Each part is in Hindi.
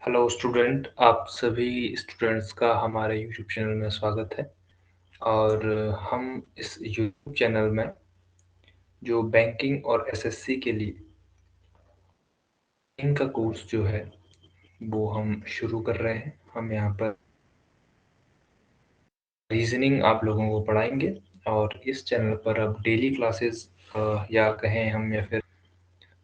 हेलो स्टूडेंट, आप सभी स्टूडेंट्स का हमारे यूट्यूब चैनल में स्वागत है। और हम इस यूट्यूब चैनल में जो बैंकिंग और एसएससी के लिए इनका कोर्स जो है वो हम शुरू कर रहे हैं। हम यहाँ पर रीजनिंग आप लोगों को पढ़ाएंगे और इस चैनल पर अब डेली क्लासेस या कहें हम या फिर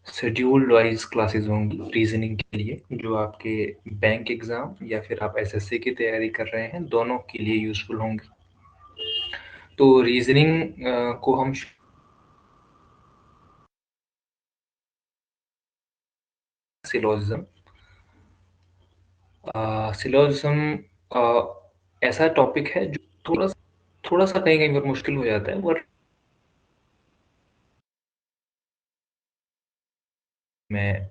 शेड्यूल्ड वाइज क्लासेस होंगी रीजनिंग के लिए, जो आपके बैंक एग्जाम या फिर आप एसएससी की तैयारी कर रहे हैं दोनों के लिए यूजफुल होंगी। तो रीजनिंग को हम सिलोजिज्म सिलोजिज्म ऐसा टॉपिक है जो थोड़ा सा कहीं कहीं पर मुश्किल हो जाता है, पर मैं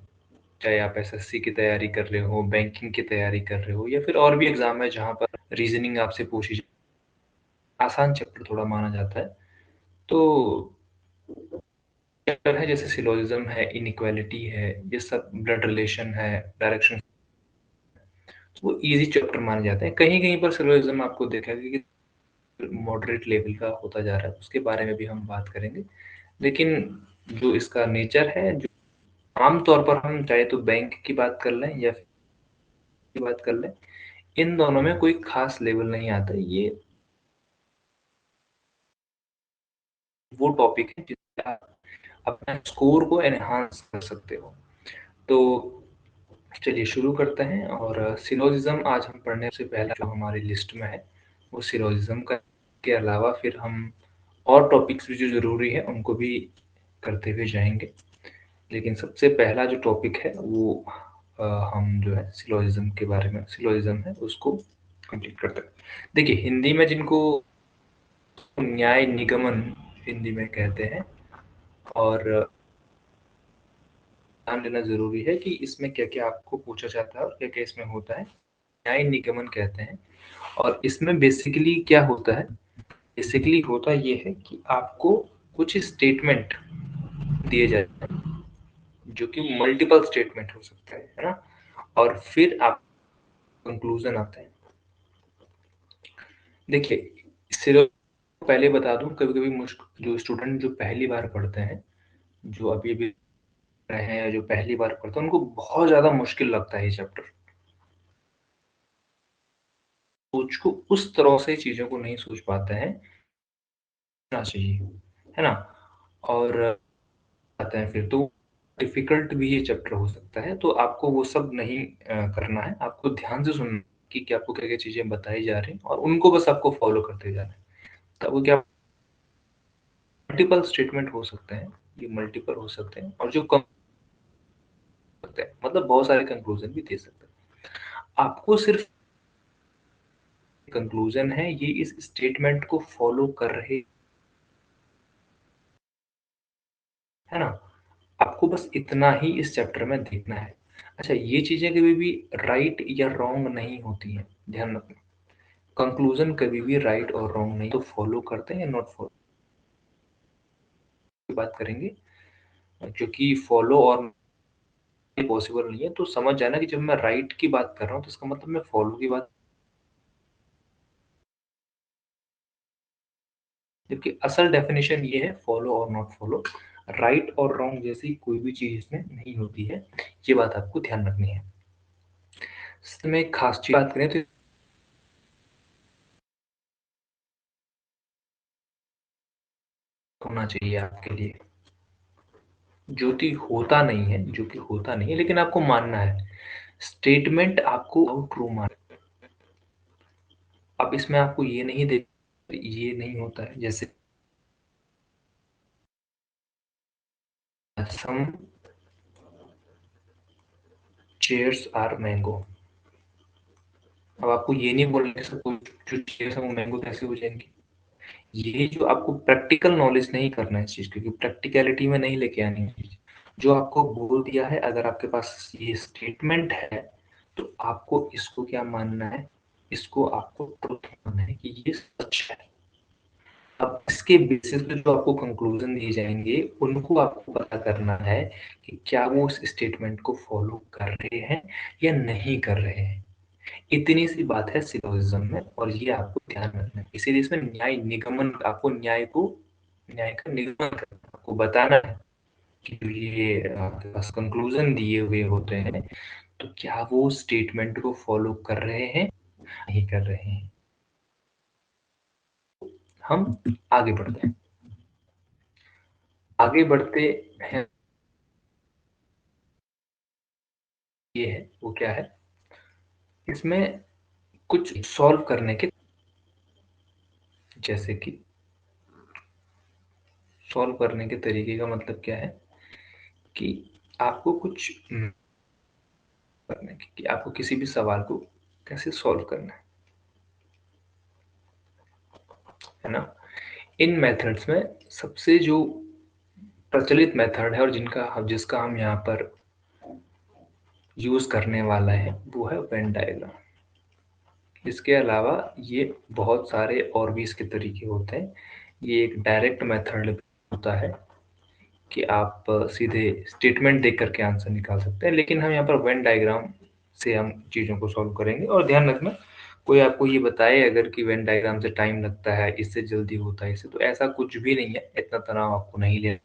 चाहे आप एसएससी की तैयारी कर रहे हो, बैंकिंग की तैयारी कर रहे हो या फिर और भी एग्जाम है जहाँ पर रीजनिंग आपसे पूछी आसान चैप्टर थोड़ा माना जाता है। तो चैप्टर है जैसे सिलोजिज्म है, इनइक्वालिटी है, ये सब ब्लड रिलेशन है, डायरेक्शन, वो इजी चैप्टर माने जाते हैं। कहीं कहीं पर सिलोजिज्म आपको देखा कि मॉडरेट लेवल का होता जा रहा है, उसके बारे में भी हम बात करेंगे। लेकिन जो इसका नेचर है, जो आम तौर पर हम चाहे तो बैंक की बात कर लें या फिर की बात कर लें, इन दोनों में कोई खास लेवल नहीं आता। ये वो टॉपिक है जिससे आप अपने स्कोर को एनहांस कर सकते हो। तो चलिए शुरू करते हैं। और सिलोजिज्म आज हम पढ़ने से पहले जो हमारी लिस्ट में है वो सिलोजिज्म का के अलावा फिर हम और टॉपिक्स भी जो जरूरी है उनको भी करते हुए जाएंगे। लेकिन सबसे पहला जो टॉपिक है वो हम जो है सिलोजिज्म के बारे में, सिलोजिज्म है उसको कंप्लीट करते हैं। देखिए, हिंदी में जिनको न्याय निगमन हिंदी में कहते हैं, और ध्यान देना जरूरी है कि इसमें क्या क्या आपको पूछा जाता है और क्या क्या इसमें होता है। न्याय निगमन कहते हैं, और इसमें बेसिकली क्या होता है, बेसिकली होता ये है कि आपको कुछ स्टेटमेंट दिए जाते हैं जो कि मल्टीपल स्टेटमेंट हो सकता है ना, और फिर आप कंक्लूजन आता है। देखिए, सिर्फ पहले बता दूं, कभी कभी मुश्किल जो स्टूडेंट जो पहली बार पढ़ते हैं, जो अभी अभी रहे हैं या जो पहली बार पढ़ते हैं, उनको बहुत ज्यादा मुश्किल लगता है ये चैप्टर। सोच को उस तरह से चीजों को नहीं सोच पाते हैं ना चाहिए, है ना। और आते हैं फिर तो डिफिकल्ट भी ये चैप्टर हो सकता है, तो आपको वो सब नहीं करना है। आपको ध्यान से सुनना कि आपको क्या क्या चीजें बताई जा रही हैं और उनको बस आपको फॉलो करते जाना है। तब वो क्या, मल्टीपल स्टेटमेंट हो सकते हैं, ये मल्टीपल हो सकते हैं, और जो कम सकते हैं मतलब बहुत सारे कंक्लूजन भी दे सकते हैं। आपको सिर्फ कंक्लूजन है ये इस स्टेटमेंट को फॉलो कर रहे, है ना। आपको बस इतना ही इस चैप्टर में देखना है। अच्छा, ये चीजें कभी भी राइट या रॉन्ग नहीं होती हैं, ध्यान रखना। कंक्लूजन कभी भी राइट और रॉन्ग नहीं, तो फॉलो करते हैं या नॉट फॉलो की बात करेंगे। क्योंकि फॉलो और पॉसिबल नहीं है, तो समझ जाना कि जब मैं राइट की बात कर रहा हूँ तो इसका मतलब मैं फॉलो की बात, जबकि असल डेफिनेशन ये है फॉलो और नॉट फॉलो। राइट और रॉन्ग जैसी कोई भी चीज इसमें नहीं होती है, ये बात आपको ध्यान रखनी है। इसमें एक खास चीज बात करें तो होना चाहिए आपके लिए, जो कि होता नहीं है, जो कि होता नहीं है, लेकिन आपको मानना है। स्टेटमेंट आपको ट्रू मान, अब इसमें आपको ये नहीं दे, ये नहीं होता है। जैसे सम चेयर्स आर मैंगो, अब आपको ये नहीं बोलना कि सब जो चेयर्स है वो मैंगो कैसे हो जाएंगी। ये जो आपको प्रैक्टिकल नॉलेज नहीं करना है इस चीज, क्योंकि प्रैक्टिकलिटी में नहीं लेके आनी है चीज। जो आपको बोल दिया है, अगर आपके पास ये स्टेटमेंट है तो आपको इसको क्या मानना है, इसको आपको ट्रुथ मानना है कि ये सच है। अब इसके बेसिस पे जो आपको कंक्लूजन दिए जाएंगे उनको आपको पता करना है कि क्या वो उस स्टेटमेंट को फॉलो कर रहे हैं या नहीं कर रहे हैं। इतनी सी बात है सिलोजिज्म में, और ये आपको ध्यान रखना है। इसीलिए इसमें न्याय निगमन, आपको न्याय का निगमन करना, आपको बताना है कि जो ये आपके पास कंक्लूजन दिए हुए होते हैं तो क्या वो स्टेटमेंट को फॉलो कर रहे हैं, नहीं कर रहे हैं। हम आगे बढ़ते हैं। आगे बढ़ते हैं, ये है वो क्या है, इसमें कुछ सॉल्व करने के, जैसे कि सॉल्व करने के तरीके का मतलब क्या है कि आपको कुछ करने की, कि आपको किसी भी सवाल को कैसे सॉल्व करना है ना। इन मेथड्स में सबसे जो प्रचलित मेथड है और जिसका हम यहाँ पर यूज करने वाला है वो है वेन डायग्राम। इसके अलावा ये बहुत सारे और भी इसके तरीके होते हैं। ये एक डायरेक्ट मेथड होता है कि आप सीधे स्टेटमेंट देख करके आंसर निकाल सकते हैं, लेकिन हम यहाँ पर वेन डायग्राम से हम चीज़ों को सॉल्व करेंगे। और ध्यान रखना, कोई आपको ये बताए अगर कि वेन डायग्राम से टाइम लगता है, इससे जल्दी होता है, इससे, तो ऐसा कुछ भी नहीं है, इतना तनाव आपको नहीं ले।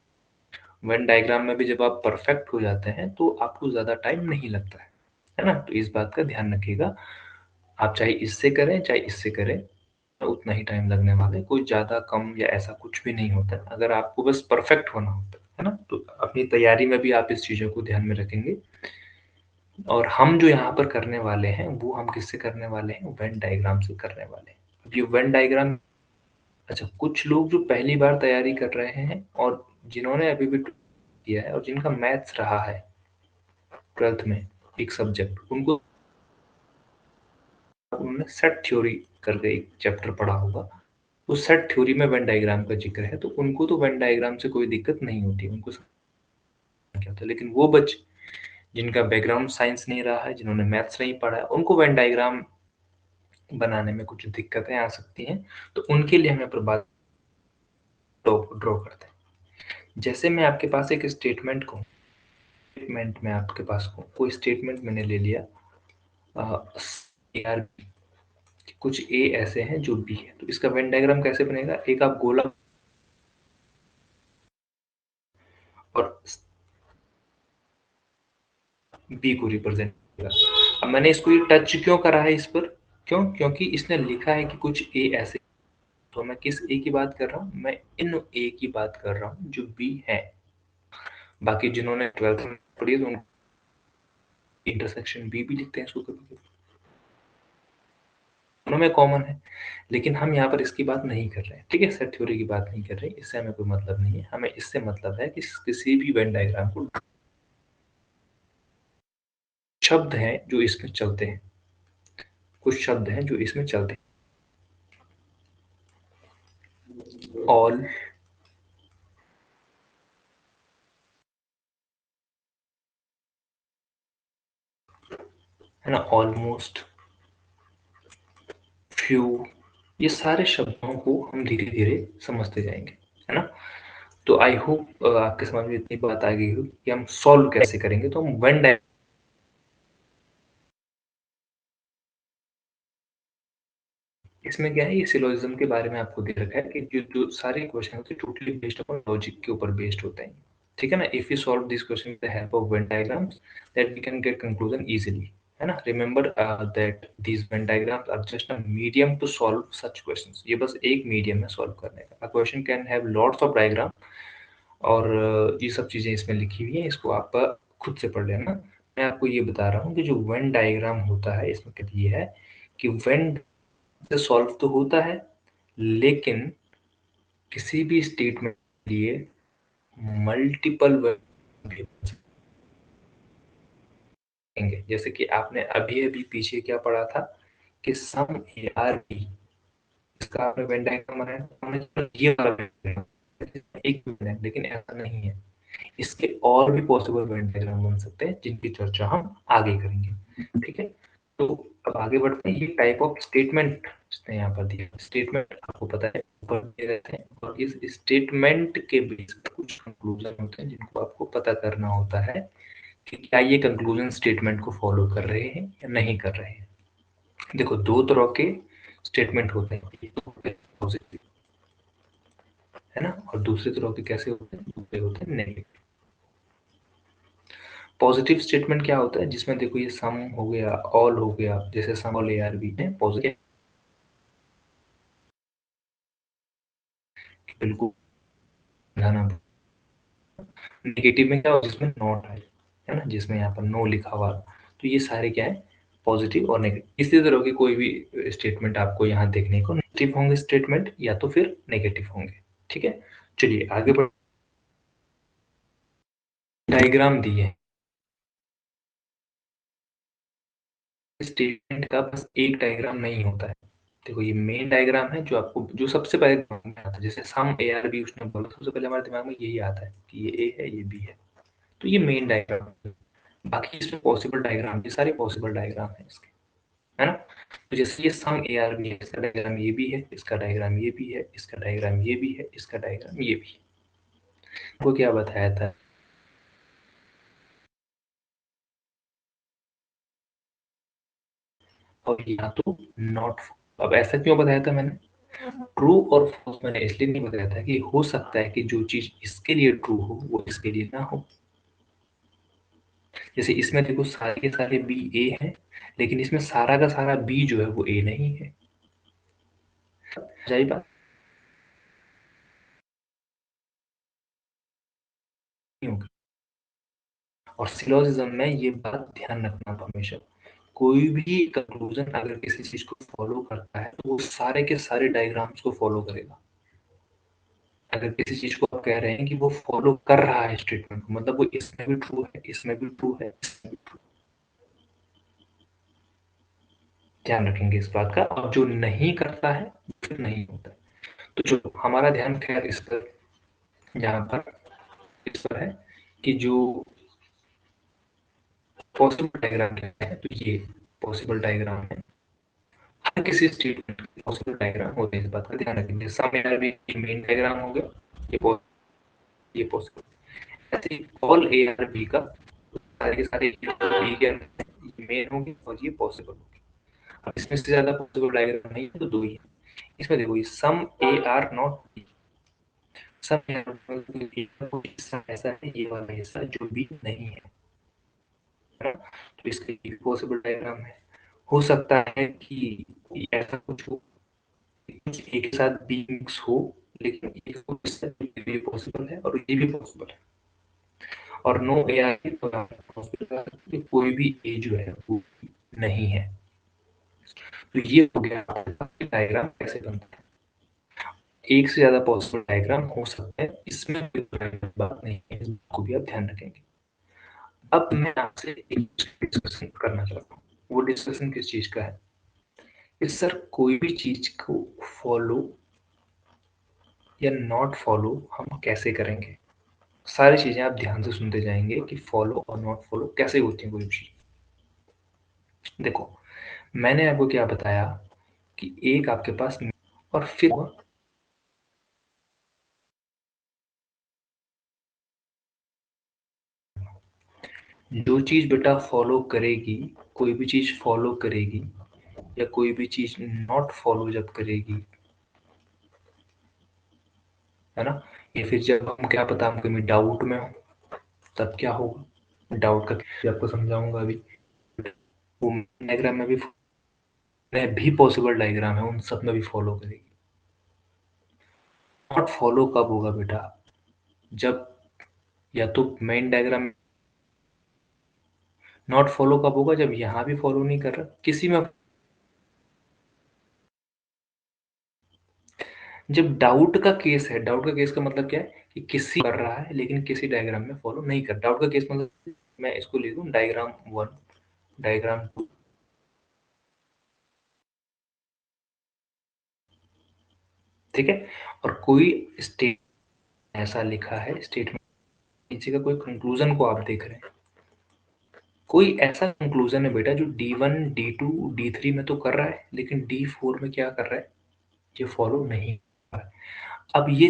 वेन डायग्राम में भी जब आप परफेक्ट हो जाते हैं तो आपको ज़्यादा टाइम नहीं लगता है ना। तो इस बात का ध्यान रखिएगा, आप चाहे इससे करें चाहे इससे करें, तो उतना ही टाइम लगने वाला है, कोई ज़्यादा कम या ऐसा कुछ भी नहीं होता है, अगर आपको बस परफेक्ट होना होता है ना। तो अपनी तैयारी में भी आप इस चीज़ों को ध्यान में रखेंगे। और हम जो यहाँ पर करने वाले हैं वो हम किससे करने वाले हैं, वेन डायग्राम से करने वाले हैं। अब ये वेन डायग्राम, अच्छा, कुछ लोग जो पहली बार तैयारी कर रहे हैं और जिन्होंने अभी भी किया है और जिनका मैथ्स रहा है 12th में एक सब्जेक्ट, उनको, उन्होंने सेट थ्योरी करके एक चैप्टर पढ़ा होगा, उस सेट थ्योरी में वेन डायग्राम का जिक्र है, तो उनको तो वेन डायग्राम से कोई दिक्कत नहीं होती, उनको समझ क्या होता है। लेकिन वो बच्चे जिनका बैकग्राउंड साइंस नहीं रहा है, जिन्होंने मैथ्स नहीं पढ़ा है, उनको वेन डायग्राम बनाने में कुछ दिक्कतें आ सकती हैं, तो उनके लिए हम यहाँ पर बात ड्रॉ करते हैं। जैसे मैं आपके पास एक स्टेटमेंट में आपके पास कोई स्टेटमेंट मैंने ले लिया, यार कुछ ए ऐसे हैं जो बी है, तो इसका वेन डायग्राम कैसे बनेगा, एक आप गोला और बी को रिप्रेजेंट करेगा। अब मैंने इसको ये टच क्यों करा है इस पर, क्यों, क्योंकि इसने लिखा है कि कुछ ए ऐसे, तो मैं किस ए की बात कर रहा हूँ, मैं इन ए की बात कर रहा हूँ जो बी है। बाकी जिन्होंने 12th में पढ़ी है तो उनको इंटरसेक्शन बी भी लिखते हैं इसको कभी कभी, दोनों में कॉमन है। लेकिन हम यहाँ पर इसकी बात नहीं कर रहे हैं, ठीक है, सेट थ्योरी की बात नहीं कर रहे हैं, इससे हमें कोई मतलब नहीं है। हमें इससे मतलब है कि किसी भी वेन डायग्राम को शब्द हैं जो इसमें चलते हैं, कुछ शब्द हैं जो इसमें चलते हैं। ऑल, है ना, ऑलमोस्ट, फ्यू, ये सारे शब्दों को हम धीरे धीरे समझते जाएंगे, है ना। तो आई होप आपके समझ में इतनी बात आ गई हो कि हम सॉल्व कैसे करेंगे। तो हम वन, इसमें क्या है, ये सिलोजिज्म के बारे में आपको दे रखा है कि जो जो सारे क्वेश्चन होते हैं टोटली बेस्ड अपॉन लॉजिक के ऊपर बेस्ड होते हैं, ठीक है ना। If you solve this question with the help of Venn diagrams, that we can get conclusion easily, है ना। Remember that these Venn diagrams are just a medium to solve such questions, ये बस एक मीडियम है सॉल्व करने का। A question can have lots of diagram, और ये सब चीजें इसमें लिखी हुई है, इसको आप खुद से पढ़ लेना। मैं आपको ये बता रहा हूँ कि जो वेन डायग्राम होता है इसमें कहते ये है कि वेन से सॉल्व तो होता है, लेकिन किसी भी स्टेटमेंट के लिए मल्टीपल भी बनेंगे। जैसे कि आपने अभी अभी पीछे क्या पढ़ा था कि सम ए आर बी, इसका आपने वेन डायग्राम बनाया था, हमने तो ये वाला Venn diagram, एक भी बनाया, लेकिन ऐसा नहीं है, इसके और भी पॉसिबल वेन डायग्राम बन सकते हैं जिनकी चर्चा हम आगे करेंगे, ठीक है। तो अब आगे बढ़ते हैं। ये टाइप ऑफ स्टेटमेंट जिसने यहाँ पर दिया, स्टेटमेंट आपको पता है ऊपर दिए रहते हैं, और इस स्टेटमेंट के बेस पर कुछ कंक्लूजन होते हैं जिनको आपको पता करना होता है कि क्या ये कंक्लूजन स्टेटमेंट को फॉलो कर रहे हैं या नहीं कर रहे हैं। देखो, दो तरह के स्टेटमेंट होते हैं, एक तो होते हैं पॉजिटिव, है ना, और दूसरे तरह के कैसे होते हैं, दूसरे होते हैं नेगेटिव। पॉजिटिव स्टेटमेंट क्या होता है, जिसमें देखो ये सम हो गया, ऑल हो गया, जैसे सम ऑल AR भी है पॉजिटिव, बिल्कुल ध्यान। नेगेटिव में क्या हो, जिसमें नॉट है ना, जिसमें यहाँ पर नो लिखा हुआ, तो ये सारे क्या है, पॉजिटिव और नेगेटिव। इसी तरह की कोई भी स्टेटमेंट आपको यहाँ देखने को नेगेटिव होंगे स्टेटमेंट, या तो फिर नेगेटिव होंगे। ठीक है, चलिए आगे बढ़। डायग्राम दिए हैं, स्टेटमेंट का बस एक डायग्राम नहीं होता है। देखो, ये मेन डायग्राम है जो आपको, जो सबसे पहले दिमाग में आता है, जैसे सम AR B उसने बोला, सबसे पहले हमारे दिमाग में यही आता है कि ये A है, ये B है, तो ये मेन डायग्राम है। बाकी इसमें पॉसिबल डायग्राम, ये सारे पॉसिबल डायग्राम है इसके, है ना। तो जैसे ये सम AR B है, इसका डायग्राम ये भी है, इसका डायग्राम ये भी है, इसका डायग्राम ये भी है, इसका डायग्राम ये भी है। वो क्या बताया था, और या तो नॉट। अब ऐसा क्यों बताया था मैंने, ट्रू और फॉल्स मैंने इसलिए नहीं बताया था कि हो सकता है कि जो चीज इसके लिए ट्रू हो वो इसके लिए ना हो। जैसे इसमें देखो सारे के सारे बी ए हैं, लेकिन इसमें सारा का सारा बी जो है वो ए नहीं है। सही बात नहीं होगी। और सिलोजिज्म में ये बात ध्यान रखना हमेशा, कोई भी कंक्लूजन अगर किसी चीज को फॉलो करता है तो वो सारे के सारे डायग्राम्स को फॉलो करेगा। अगर किसी चीज को आप कह रहे हैं कि वो फॉलो कर रहा है स्टेटमेंट को, मतलब वो इसमें भी ट्रू है, इसमें भी ट्रू है, इसमें भी ट्रू। ध्यान रखेंगे इस बात का, और जो नहीं करता है वो फिर नहीं होता है। तो जो हमारा ध्यान खैर इस पर, यहाँ पर इस पर है कि जो पॉसिबल डायग्राम क्या है, तो ये पॉसिबल डायग्राम है। हर किसी स्टेटमेंट के पॉसिबल डायग्राम होते हैं, इस बात का ध्यान रखेंगे। सम एरर भी मेन डायग्राम हो गया, ये ये पॉसिबल। ऐसे ही ऑल AR B का सारे के सारे बी के अंदर ये मेन होंगे और ये पॉसिबल होंगे। अब इसमें से ज्यादा पॉसिबल डायग्राम नहीं है तो दो ही है। इसमें देखो, ये सम AR not B, सम हिस्सा ऐसा है, ये वाला हिस्सा जो भी नहीं है, तो इसके लिए पॉसिबल डायग्राम है। हो सकता है कि ऐसा कुछ हो, कुछ एक के साथ बी मिक्स हो, लेकिन एक को ये भी पॉसिबल है और ये भी पॉसिबल है। और नो AR पॉसिबल, कोई भी ए जो है वो नहीं है। तो ये हो गया डायग्राम कैसे बनता है। एक से ज्यादा पॉसिबल डायग्राम हो सकता है, इसमें कोई बात नहीं है, इसको भी आप ध्यान रखेंगे। अब मैं आपसे एक डिस्कशन करना चाहता हूँ। वो डिस्कशन किस चीज का है कि सर कोई भी चीज को फॉलो या नॉट फॉलो हम कैसे करेंगे। सारी चीजें आप ध्यान से सुनते जाएंगे कि फॉलो और नॉट फॉलो कैसे होती है कोई भी चीज। देखो, मैंने आपको क्या बताया कि एक आपके पास, और फिर जो चीज बेटा फॉलो करेगी, कोई भी चीज फॉलो करेगी या कोई भी चीज नॉट फॉलो जब करेगी, है ना, या फिर जब हम, क्या पता हम कभी डाउट में हो, तब क्या होगा। डाउट का केस आपको समझाऊंगा अभी। वो डायग्राम में भी पॉसिबल डायग्राम है, उन सब में भी फॉलो करेगी। नॉट फॉलो कब होगा बेटा, जब, या तो मेन डायग्राम, नॉट फॉलो कब होगा जब यहाँ भी फॉलो नहीं कर रहा किसी में। जब डाउट का केस है, डाउट का केस का मतलब क्या है कि किसी कर रहा है लेकिन किसी डायग्राम में फॉलो नहीं कर। डाउट का केस मतलब, मैं इसको लिख दूं डायग्राम 1, डायग्राम 2, ठीक है। और कोई स्टेट ऐसा लिखा है, स्टेटमेंट नीचे का कोई कंक्लूजन को आप देख रहे हैं, कोई ऐसा कंक्लूजन है बेटा जो D1, D2, D3 में तो कर रहा है, लेकिन D4 में क्या कर रहा है? ये फॉलो नहीं कर रहा है। अब ये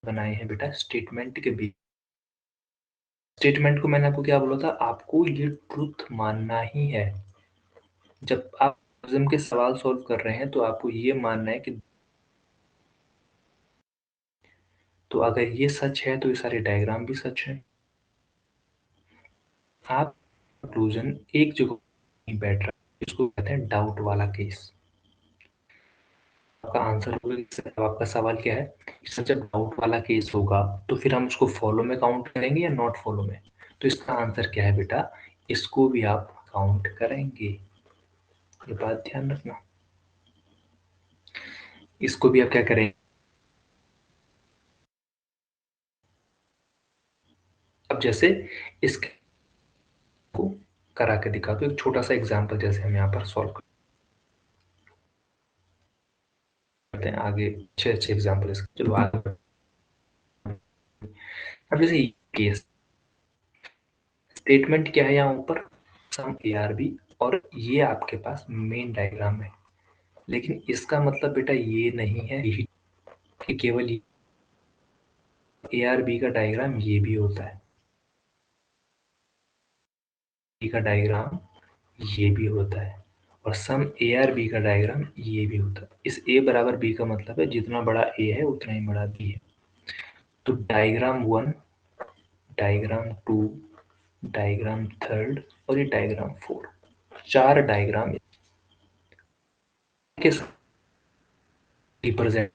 बनाए हैं बेटा स्टेटमेंट के बीच। स्टेटमेंट को मैंने आपको क्या बोला था? आपको ये ट्रुथ मानना ही है। जब आप सिलोजिज्म के सवाल सॉल्व कर रहे हैं, तो आपको ये मानना है कि तो अगर ये सच है, तो ये सारे डायग्राम भी सच हैं। आप कंक्लूजन एक जगह नहीं बैठ रहा, इसको कहते हैं डाउट वाला केस। आपका आंसर होगा कि सर, आपका सवाल क्या है? सर, जब डाउट वाला केस होगा, तो फिर हम उसको फॉलो में काउंट करेंगे या नॉट फॉलो में? तो इसका आंसर क्या है बेटा? इसको भी आप काउंट करेंगे। ये बात ध्यान रखना। इसको भी आप क्या करेंगे? अब जैसे इसको करा के दिखा दो, एक छोटा सा एग्जांपल जैसे हम यहाँ पर सॉल्व करते हैं। आगे अच्छे अच्छे एग्जांपल इसके, चलो आगे अब जैसे केस स्टेटमेंट क्या है यहाँ ऊपर? सम ARB, और ये आपके पास मेन डायग्राम है। लेकिन इसका मतलब बेटा ये नहीं है कि केवल ARB का डायग्राम ये भी होता है, B का डायग्राम ये भी होता है, और सम ARB का डायग्राम ये भी होता है। इस A बराबर B का मतलब है जितना बड़ा A है उतना ही बड़ा B है। तो डायग्राम 1, डायग्राम 2, डायग्राम 3 और ये डायग्राम 4, 4 डायग्राम के रिप्रेजेंट,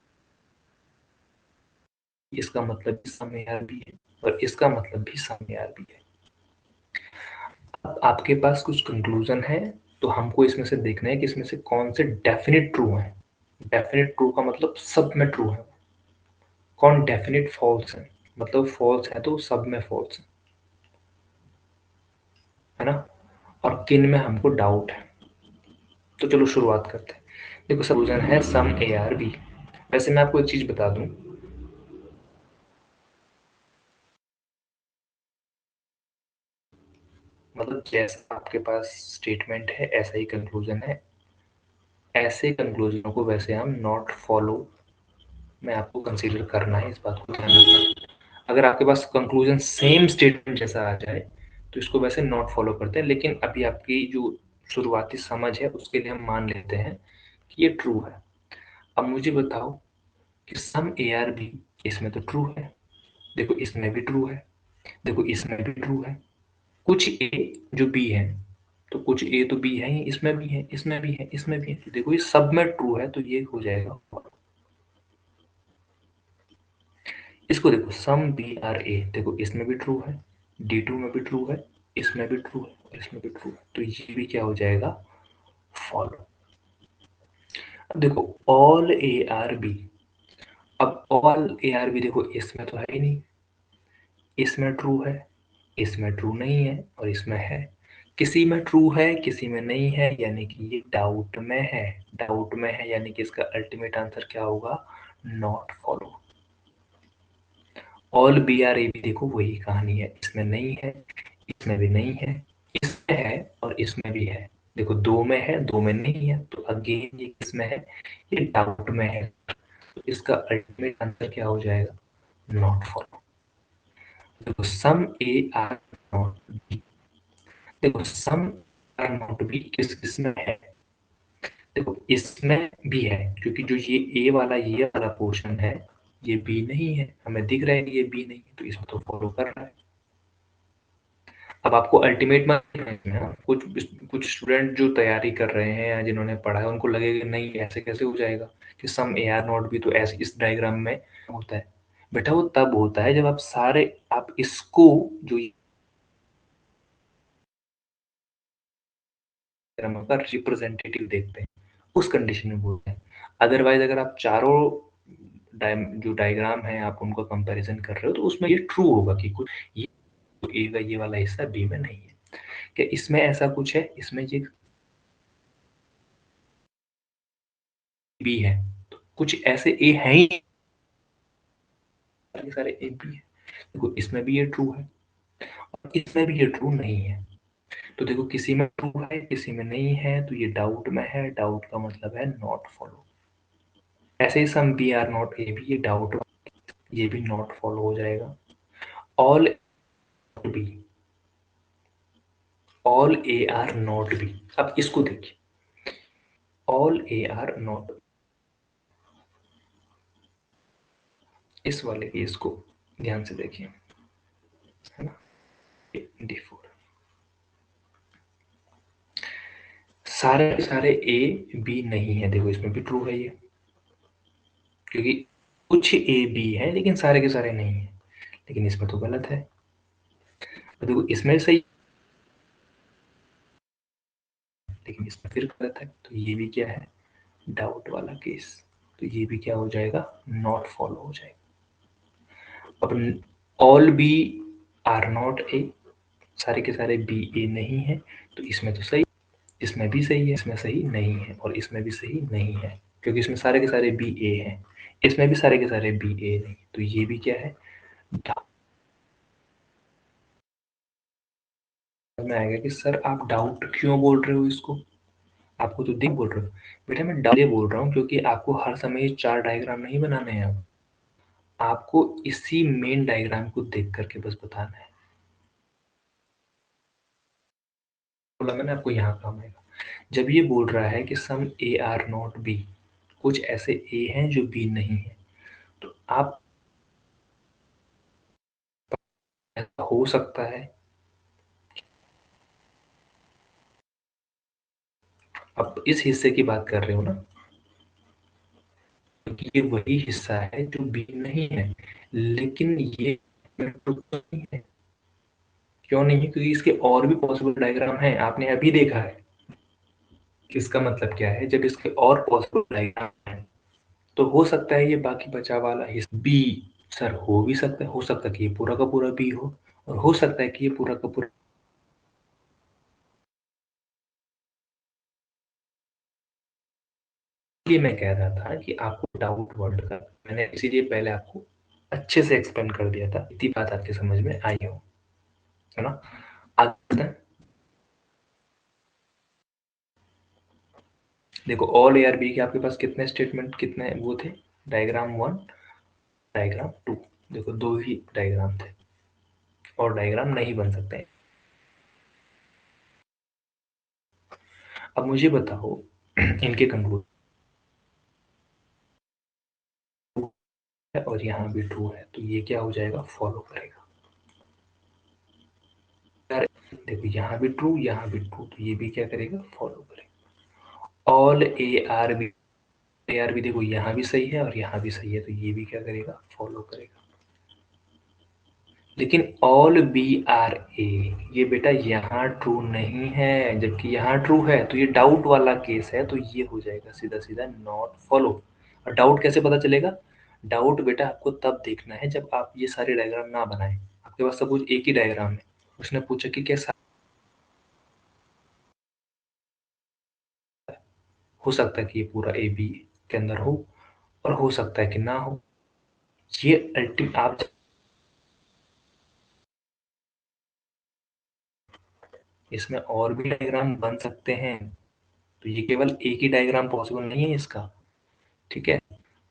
इसका मतलब भी सम ARB है और इसका मतलब भी सम ARB है। अब आपके पास कुछ कंक्लूजन है, तो हमको इसमें से देखना है कि इसमें से कौन से डेफिनेट ट्रू है। डेफिनेट ट्रू का मतलब सब में ट्रू है। कौन डेफिनेट फॉल्स है, मतलब फॉल्स है तो सब में फॉल्स है ना? और किन में हमको डाउट है। तो चलो शुरुआत करते हैं। देखो, सलूजन है सम ARB। वैसे मैं आपको एक चीज बता दूं, मतलब जैसा आपके पास स्टेटमेंट है ऐसा ही कंक्लूजन है। ऐसे कंक्लूजनों को वैसे हम नॉट फॉलो में आपको कंसीडर करना है, इस बात को ध्यान रखना। अगर आपके पास कंक्लूजन सेम स्टेटमेंट जैसा आ जाए, तो इसको वैसे नॉट फॉलो करते हैं। लेकिन अभी आपकी जो शुरुआती समझ है उसके लिए हम मान लेते हैं कि ये ट्रू है। अब मुझे बताओ कि सम ARB इसमें तो ट्रू है, देखो इसमें भी ट्रू है, देखो इसमें भी ट्रू है। कुछ A जो B है, तो कुछ A तो B है ही, इसमें भी है, इसमें भी है, इसमें भी है। तो देखो ये सब में ट्रू है, तो ये हो जाएगा। इसको देखो सम BRA, देखो इसमें भी ट्रू है, D2 में भी ट्रू है, इसमें भी ट्रू है और इसमें भी ट्रू है, तो ये भी क्या हो जाएगा? फॉलो। अब देखो ऑल ARB, अब ऑल ARB देखो इसमें तो है ही नहीं, इसमें ट्रू है, इसमें ट्रू नहीं है और इसमें है। किसी में ट्रू है, किसी में नहीं है, यानी कि ये डाउट में है। डाउट में है यानी कि इसका अल्टीमेट आंसर क्या होगा? Not follow. ऑल BRA भी देखो वही कहानी है, इसमें नहीं है, इसमें भी नहीं है, इसमें है और इसमें भी है। देखो दो में है, दो में नहीं है, तो अगेन ये किसमें है? ये डाउट में है। तो इसका अल्टीमेट आंसर क्या हो जाएगा? Not follow. देखो सम A आर नॉट बी, देखो सम आर नॉट बी किस किस में है? देखो इसमें भी है, क्योंकि जो ये ए वाला ये वाला पोर्शन है ये बी नहीं है, हमें दिख रहा है कि ये बी नहीं है, तो इसमें तो फॉलो कर रहा है। अब आपको अल्टीमेट में कुछ कुछ स्टूडेंट जो तैयारी कर रहे हैं या जिन्होंने पढ़ा है उनको लगेगा नहीं ऐसे कैसे हो जाएगा कि सम AR नॉट भी तो ऐसे इस डायग्राम में होता है। बेटा वो तब होता है जब आप सारे आप इसको जो का रिप्रेजेंटेटिव देखते हैं उस कंडीशन में बोलते हैं। अदरवाइज अगर आप चारों जो डायग्राम है आप उनका कंपैरिजन कर रहे हो, तो उसमें ये ट्रू होगा कि कुछ ये ए का ये वाला हिस्सा बी में नहीं है। क्या इसमें ऐसा कुछ है? इसमें ये बी है, तो कुछ ऐसे ए हैं ही, सारे ए बी है। देखो इसमें भी ये ट्रू है और इसमें भी ये ट्रू नहीं है। तो देखो किसी में ट्रू है किसी में नहीं है, तो ये डाउट में है, डाउट का मतलब है नॉट फॉलो। ऐसे ही some B are not A भी ये डाउट, ये भी नॉट फॉलो हो जाएगा। All B, all A are not B. अब इसको देखिए, ऑल ए आर नॉट, इस वाले केस को ध्यान से देखिए, है ना, D4 सारे के सारे ए बी नहीं है। देखो इसमें भी ट्रू है ये, क्योंकि कुछ ए बी है लेकिन सारे के सारे नहीं है। लेकिन इसमें तो गलत है। तो देखो इसमें सही लेकिन इसमें फिर गलत है, तो ये भी क्या है, डाउट वाला केस। तो ये भी क्या हो जाएगा, नॉट फॉलो हो जाएगा। अब all B are not A, सारे के सारे बी ए नहीं है, तो इसमें तो सही, इसमें भी सही है, इसमें सही नहीं है और इसमें भी सही नहीं है, क्योंकि इसमें सारे के सारे बी ए हैं, इसमें भी सारे के सारे बी ए नहीं। तो ये भी क्या है, में आएगा कि सर आप डाउट क्यों बोल रहे हो इसको, आपको तो दिख बोल रहे हो। बेटा मैं डाउट बोल रहा हूँ क्योंकि आपको हर समय ये 4 डायग्राम नहीं बनाने हैं। आपको इसी मेन डायग्राम को देख करके बस बताना है। बोला मैंने आपको यहाँ काम आएगा। जब ये बोल रहा है कि some A are not B, कुछ ऐसे ए हैं जो बी नहीं है, तो आप, ऐसा हो सकता है, अब इस हिस्से की बात कर रहे हो ना, क्योंकि ये वही हिस्सा है जो बी नहीं है, लेकिन ये नहीं है। क्यों नहीं है, क्योंकि इसके और भी पॉसिबल डायग्राम हैं, आपने अभी देखा है। इसका मतलब क्या है, जब इसके और पॉसिबल डायग्राम है तो हो सकता है ये बाकी बचा वाला हिस्सा बी, सर हो सकता है कि ये पूरा का पूरा बी हो, और हो सकता है कि ये पूरा का पूरा। ये मैं कह रहा था कि आपको डाउट वर्ड का मैंने इसीलिए पहले आपको अच्छे से एक्सप्लेन कर दिया था, इतनी बात आपके समझ में आई हो, है ना। आगे देखो ऑल ए आर बी के आपके पास कितने स्टेटमेंट, कितने वो थे, डायग्राम 1, डायग्राम 2। देखो दो ही डायग्राम थे और डायग्राम नहीं बन सकते। अब मुझे बताओ इनके कंक्लूजन है और यहाँ भी ट्रू है, तो ये क्या हो जाएगा, फॉलो करेगा। यार देखो यहाँ भी ट्रू यहाँ भी ट्रू, तो ये भी क्या करेगा, फॉलो करेगा। ऑल ए आर बी देखो यहाँ भी सही है और यहाँ भी सही है, तो ये भी क्या करेगा, फॉलो करेगा। लेकिन ऑल बी आर ए, ये बेटा यहाँ ट्रू नहीं है, जबकि यहाँ ट्रू है, तो ये डाउट वाला केस है, तो ये हो जाएगा सीधा सीधा नॉट फॉलो। और डाउट कैसे पता चलेगा, डाउट बेटा आपको तब देखना है जब आप ये सारे डायग्राम ना बनाए, आपके पास सपोज एक ही डायग्राम है, उसने पूछा कि कैसा, हो सकता है कि ये पूरा ए बी के अंदर हो और हो सकता है कि ना हो। ये अल्टीमेट आप, इसमें और भी डायग्राम बन सकते हैं, तो ये केवल एक ही डायग्राम पॉसिबल नहीं है इसका, ठीक है।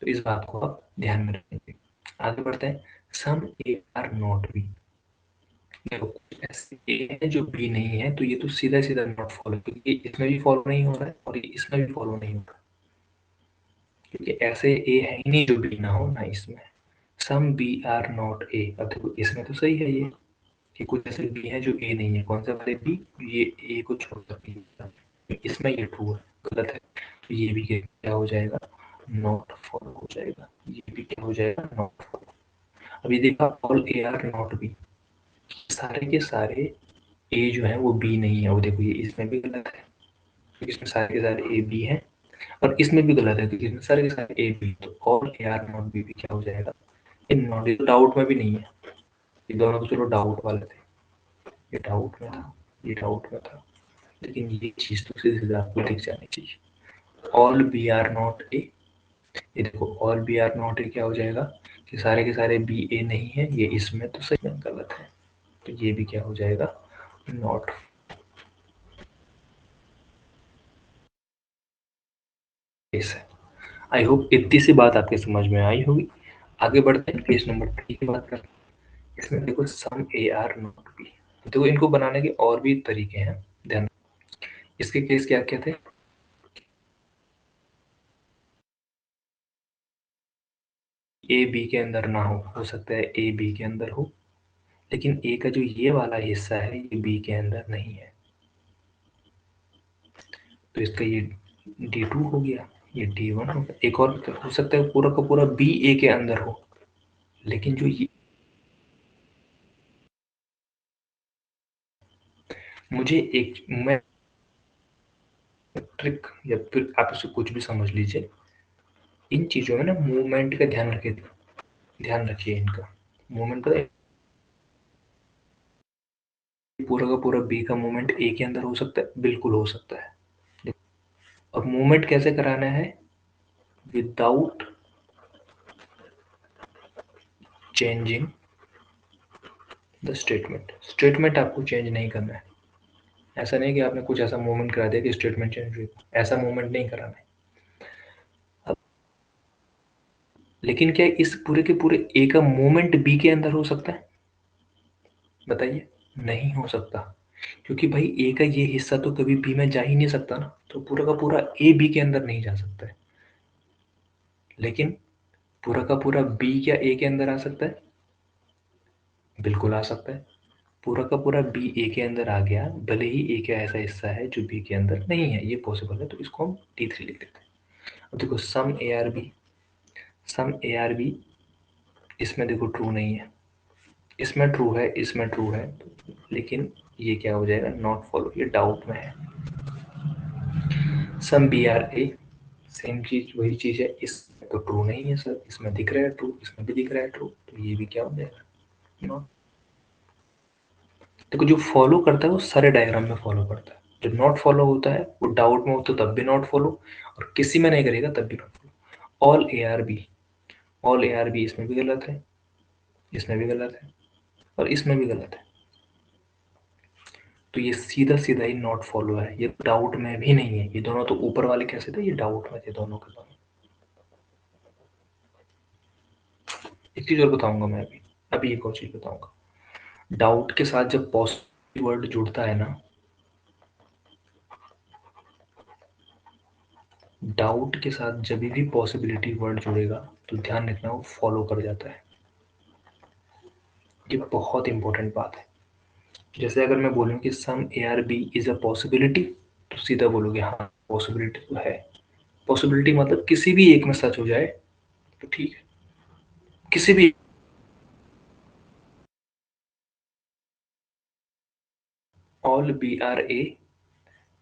तो इस बात को आप ध्यान में रखेंगे। आगे बढ़ते हैं, some A are not B. देखो कुछ ऐसे ए है जो बी नहीं है, तो ये तो सीधा सीधा नॉट फॉलो, क्योंकि इसमें भी फॉलो नहीं हो रहा है और ये इसमें भी फॉलो नहीं हो रहा, क्योंकि ऐसे ए है ही नहीं जो बी ना हो, ना इसमें। Some B are not A, अब देखो इसमें तो सही है ये, कि कुछ ऐसे बी है जो ए नहीं है, कौन सा वाले बी, ये ए को छोड़ कर बी, इसमें ये ट्रू है, गलत है, तो ये भी क्या हो जाएगा, नॉट फॉलो हो जाएगा। ये भी क्या हो जाएगा, नॉट फॉलो। अभी देखा all A are not B, सारे के सारे ए जो है वो बी नहीं है, वो देखो ये इसमें भी गलत है क्योंकि इसमें सारे के सारे ए बी है, और इसमें भी गलत है क्योंकि इसमें सारे के सारे ए बी, तो all A are not B भी क्या हो जाएगा, इन नॉट, ये डाउट में भी नहीं है, ये दोनों तो चलो डाउट वाले थे, ये डाउट में था, ये डाउट में था, लेकिन ये चीज तो सीधे सीधे आपको दिख जानी चाहिए। All B are not A, ये देखो all B are not A क्या हो जाएगा, कि सारे के सारे बी ए नहीं है, ये इसमें तो सही में गलत है, तो ये भी क्या हो जाएगा, नॉट केस है। आई होप इतनी सी बात आपके समझ में आई होगी। आगे बढ़ते हैं, केस नंबर 3 की बात करते हैं। इसमें देखो some A are not B, देखो इनको बनाने के और भी तरीके हैं, ध्यान। इसके केस क्या क्या थे, ए बी के अंदर ना हो सकता है ए बी के अंदर हो, लेकिन ए का जो ये वाला हिस्सा है ये बी के अंदर नहीं है, तो इसका ये D2 हो गया, ये D1 हो गया। एक और हो सकता है पूरा का पूरा बी ए के अंदर हो, लेकिन जो ये मुझे एक मैं ट्रिक या फिर आप इसे कुछ भी समझ लीजिए, इन चीजों में ना मूवमेंट का ध्यान रखिए, ध्यान रखिए इनका मूवमेंट का। पूरा का पूरा बी का मूवमेंट ए के अंदर हो सकता है, बिल्कुल हो सकता है। और मूवमेंट कैसे कराना है, without changing the statement. Statement आपको चेंज नहीं करना है, ऐसा नहीं कि आपने कुछ ऐसा मूवमेंट करा दिया कि स्टेटमेंट चेंज हुई, ऐसा मूवमेंट नहीं कराना है। लेकिन क्या इस पूरे के पूरे ए का मूवमेंट बी के अंदर हो सकता है, बताइए, नहीं हो सकता, क्योंकि भाई ए का ये हिस्सा तो कभी बी में जा ही नहीं सकता ना, तो पूरा का पूरा ए बी के अंदर नहीं जा सकता है। लेकिन पूरा का पूरा बी क्या ए के अंदर आ सकता है, बिल्कुल आ सकता है। पूरा का पूरा बी ए के अंदर आ गया, भले ही ए का ऐसा हिस्सा है जो बी के अंदर नहीं है, ये पॉसिबल है, तो इसको हम D3 लिख देते हैं। अब देखो some A are B, some A are B इसमें देखो ट्रू नहीं है, इसमें ट्रू है, इसमें ट्रू है, लेकिन ये क्या हो जाएगा, नॉट फॉलो, ये डाउट में है। Some B are A, same चीज वही चीज है, इसमें तो ट्रू नहीं है सर, इसमें दिख रहा है ट्रू, इसमें भी दिख रहा है ट्रू, तो ये भी क्या हो जाएगा, नॉट। देखो जो फॉलो करता है वो सारे डायग्राम में फॉलो करता है, जो नॉट फॉलो होता है वो डाउट में हो तो तब भी नॉट फॉलो, और किसी में नहीं करेगा तब भी not follow. All A are B, all A are B इसमें भी गलत है, इसमें भी गलत है, और इसमें भी गलत है, तो ये सीधा सीधा ही नॉट फॉलो है, ये डाउट में भी नहीं है। ये दोनों तो ऊपर वाले कैसे थे, ये डाउट में थे दोनों के दोनों। एक चीज और बताऊंगा मैं अभी, अभी एक और चीज बताऊंगा। डाउट के साथ जब पॉजिटिव वर्ड जुड़ता है ना, डाउट के साथ जब भी पॉसिबिलिटी वर्ड जुड़ेगा तो ध्यान रखना वो फॉलो कर जाता है, ये बहुत इंपॉर्टेंट बात है। जैसे अगर मैं बोलूँ कि some A are B is a possibility, तो सीधा बोलोगे हाँ पॉसिबिलिटी तो है। पॉसिबिलिटी मतलब किसी भी एक में सच हो जाए तो ठीक है, किसी भी। ऑल बी आर ए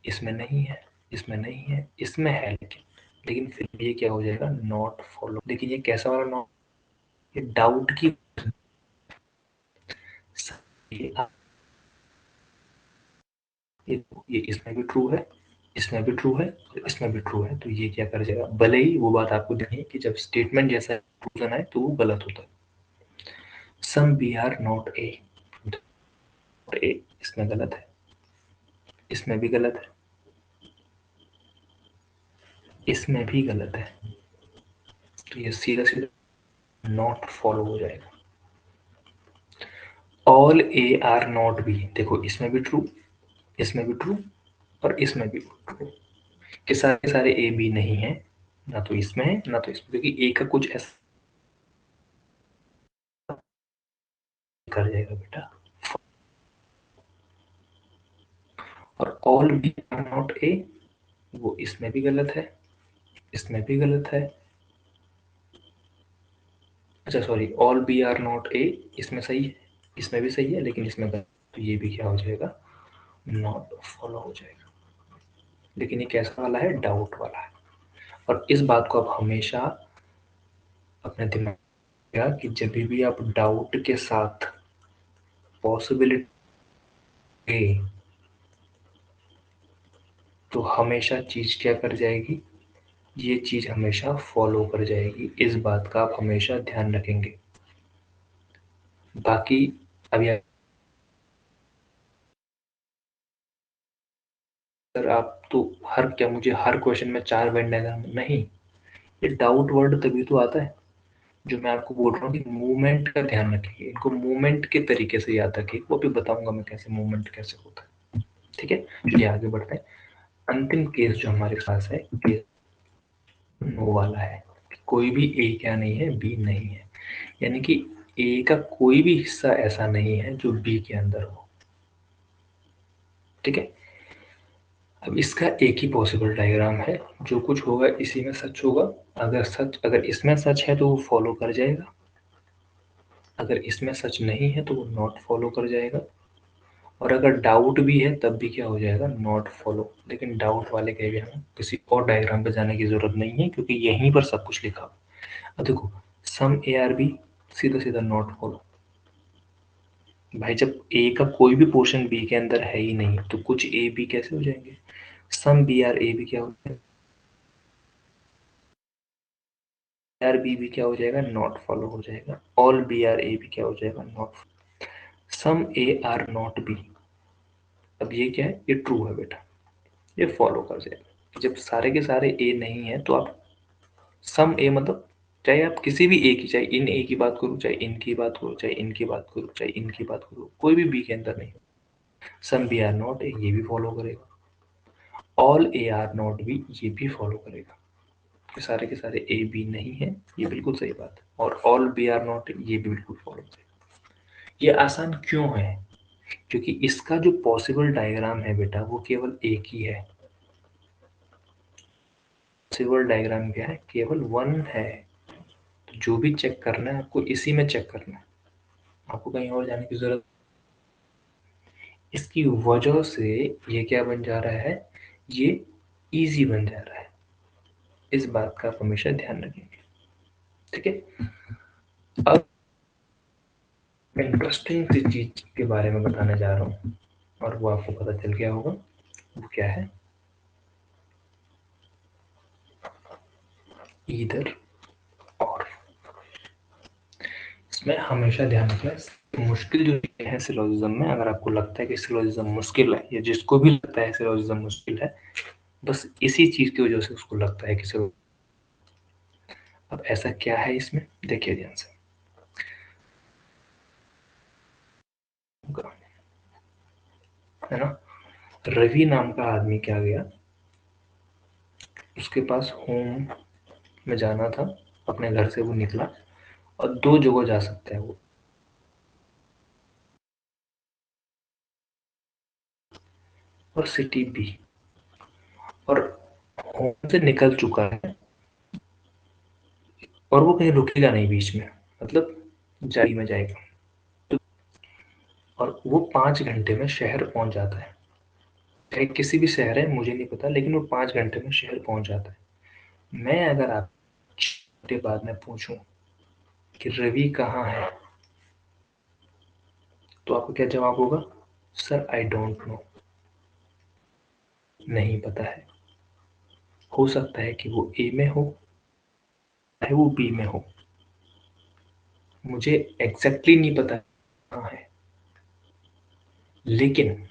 इसमें नहीं है, इसमें नहीं है, इसमें है, लेकिन लेकिन फिर भी ये क्या हो जाएगा, नॉट फॉलो। लेकिन ये कैसा वाला नॉट, ये डाउट की, ये ये इसमें भी ट्रू है, इसमें भी ट्रू है, इसमें भी ट्रू है, तो ये क्या कर जाएगा, भले ही वो बात आपको देखनी है कि जब स्टेटमेंट जैसा प्रूवन है तो वो गलत होता है। Some B are not A, A इसमें गलत है, इसमें भी गलत है, इसमें भी गलत है, तो ये सीधा सीधा नॉट फॉलो हो जाएगा। All A are not B, देखो इसमें भी ट्रू, इसमें भी ट्रू, और इसमें भी ट्रू, कि सारे सारे ए बी नहीं है, ना तो इसमें है ना तो इसमें, क्योंकि ए का कुछ ऐसा कर जाएगा बेटा। और all B are not A, वो इसमें भी गलत है, इसमें भी गलत है, अच्छा sorry, all B are not A इसमें सही है, इसमें भी सही है, लेकिन इसमें गलत, तो ये भी क्या हो जाएगा, नॉट फॉलो हो जाएगा। लेकिन ये कैसा वाला है, डाउट वाला है। और इस बात को आप हमेशा अपने दिमाग में रखिएगा कि जब भी आप डाउट के साथ पॉसिबिलिटी, तो हमेशा चीज क्या कर जाएगी, ये चीज हमेशा फॉलो कर जाएगी, इस बात का आप हमेशा ध्यान रखेंगे। बाकी अभी अगर आप तो हर क्या मुझे हर क्वेश्चन में 4 वेन डायग्राम नहीं, ये डाउट वर्ड तभी तो आता है। जो मैं आपको बोल रहा हूँ कि मूवमेंट का ध्यान रखिए, इनको मूवमेंट के तरीके से याद रखिए, वो भी बताऊंगा मैं कैसे मूवमेंट कैसे होता है। ठीक है, चलिए आगे बढ़ते हैं। अंतिम केस जो हमारे पास है, केस नो वाला है। कोई भी ए क्या नहीं है, बी नहीं है, यानी कि ए का कोई भी हिस्सा ऐसा नहीं है जो बी के अंदर हो। ठीक है, अब इसका एक ही पॉसिबल डायग्राम है, जो कुछ होगा इसी में सच होगा। अगर इसमें सच है तो वो फॉलो कर जाएगा, अगर इसमें सच नहीं है तो वो नॉट फॉलो कर जाएगा, और अगर डाउट भी है तब भी क्या हो जाएगा, नॉट फॉलो। लेकिन डाउट वाले के भी हमें किसी और डायग्राम पे जाने की जरूरत नहीं है, क्योंकि यहीं पर सब कुछ लिखा हुआ है। अब देखो, सम ए आर बी सीधा सीधा नॉट फॉलो। भाई जब ए का कोई भी पोर्शन बी के अंदर है ही नहीं, तो कुछ ए बी कैसे हो जाएंगे। Some B are A B क्या हो जाएगा, आर बी भी क्या हो जाएगा, नॉट फॉलो हो जाएगा। ऑल बी आर ए भी क्या हो जाएगा, not. Some A are not B, अब ये क्या है, ये ट्रू है बेटा, ये फॉलो कर जाएगा। जब सारे के सारे ए नहीं है तो आप सम ए मतलब, चाहे आप किसी भी ए की, चाहे इन ए की बात करो, चाहे इनकी बात करो, चाहे इनकी बात करो, चाहे इनकी बात करो, कोई भी बी के अंदर नहीं। Some B are not A, ये भी फॉलो करेगा। All A are not B, ये भी फॉलो करेगा। कि सारे के सारे ए बी नहीं है, ये बिल्कुल सही बात है। और ऑल बी आर नॉट, ये भी बिल्कुल फॉलो करेगा। ये आसान क्यों है, क्योंकि इसका जो पॉसिबल डायग्राम है बेटा, वो केवल एक ही है। पॉसिबल डायग्राम क्या है, केवल वन है। तो जो भी चेक करना है आपको इसी में चेक करना है, आपको कहीं और जाने की जरूरत। इसकी वजह से ये क्या बन जा रहा है, ये इजी बन जा रहा है। इस बात का आप हमेशा ध्यान रखेंगे। ठीक है, अब इंटरेस्टिंग सी चीज के बारे में बताने जा रहा हूँ, और वो आपको पता चल गया होगा, वो क्या है, ईदर और। इसमें हमेशा ध्यान रखना, मुश्किल जो चीजें हैं सिलोजिज्म में, अगर आपको लगता है कि सिलोजिज्म मुश्किल है, या जिसको भी लगता है सिलोजिज्म मुश्किल है, बस इसी चीज की वजह से उसको लगता है कि सिलो। अब ऐसा क्या है इसमें, देखिए ध्यान से, है ना। रवि नाम का आदमी क्या गया, उसके पास होम में जाना था, अपने घर से वो निकला, और दो जगह जा सकता है वो, और सिटी बी, और होम से निकल चुका है, और वो कहीं रुकेगा नहीं बीच में, मतलब जारी में जाएगा। तो और वो 5 घंटे में शहर पहुंच जाता है, चाहे किसी भी शहर है मुझे नहीं पता, लेकिन वो 5 घंटे में शहर पहुंच जाता है। मैं अगर आप घंटे बाद में पूछूं कि रवि कहाँ है, तो आपका क्या जवाब होगा, सर आई डोंट नो, नहीं पता है। हो सकता है कि वो ए में हो, चाहे वो बी में हो, मुझे एग्जैक्टली नहीं पता कहाँ है, लेकिन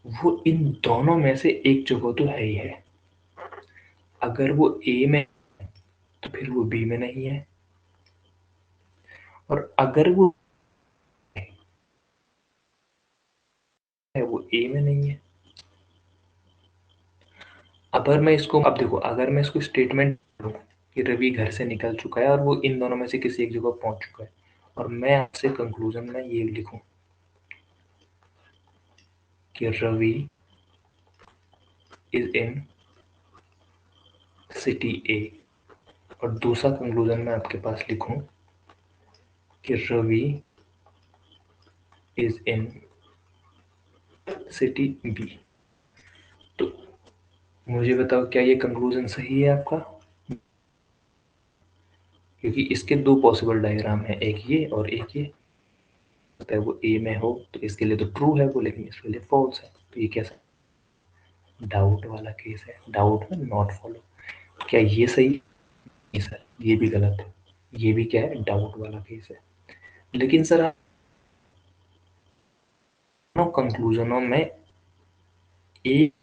वो इन दोनों में से एक जगह तो है ही है। अगर वो ए में तो फिर वो बी में नहीं है, और अगर वो है, वो ए में नहीं है। अगर मैं इसको, अब देखो, अगर मैं इसको स्टेटमेंट करूं कि रवि घर से निकल चुका है और वो इन दोनों में से किसी एक जगह पहुंच चुका है, और मैं आपसे कंक्लूजन में ये लिखूं कि Ravi is in city A, और दूसरा कंक्लूजन में आपके पास लिखूं कि Ravi is in city B, तो मुझे बताओ क्या ये कंक्लूजन सही है आपका, क्योंकि इसके दो पॉसिबल डायग्राम है, एक ये और एक ये। सकता है वो ए में हो, तो इसके लिए तो ट्रू है वो, लेकिन इसके लिए फॉल्स है, तो ये कैसा, डाउट वाला केस है, डाउट में नॉट फॉलो। क्या ये सही है? सर ये भी गलत है। ये भी क्या है? डाउट वाला केस है। लेकिन सर कंक्लूजनों में एक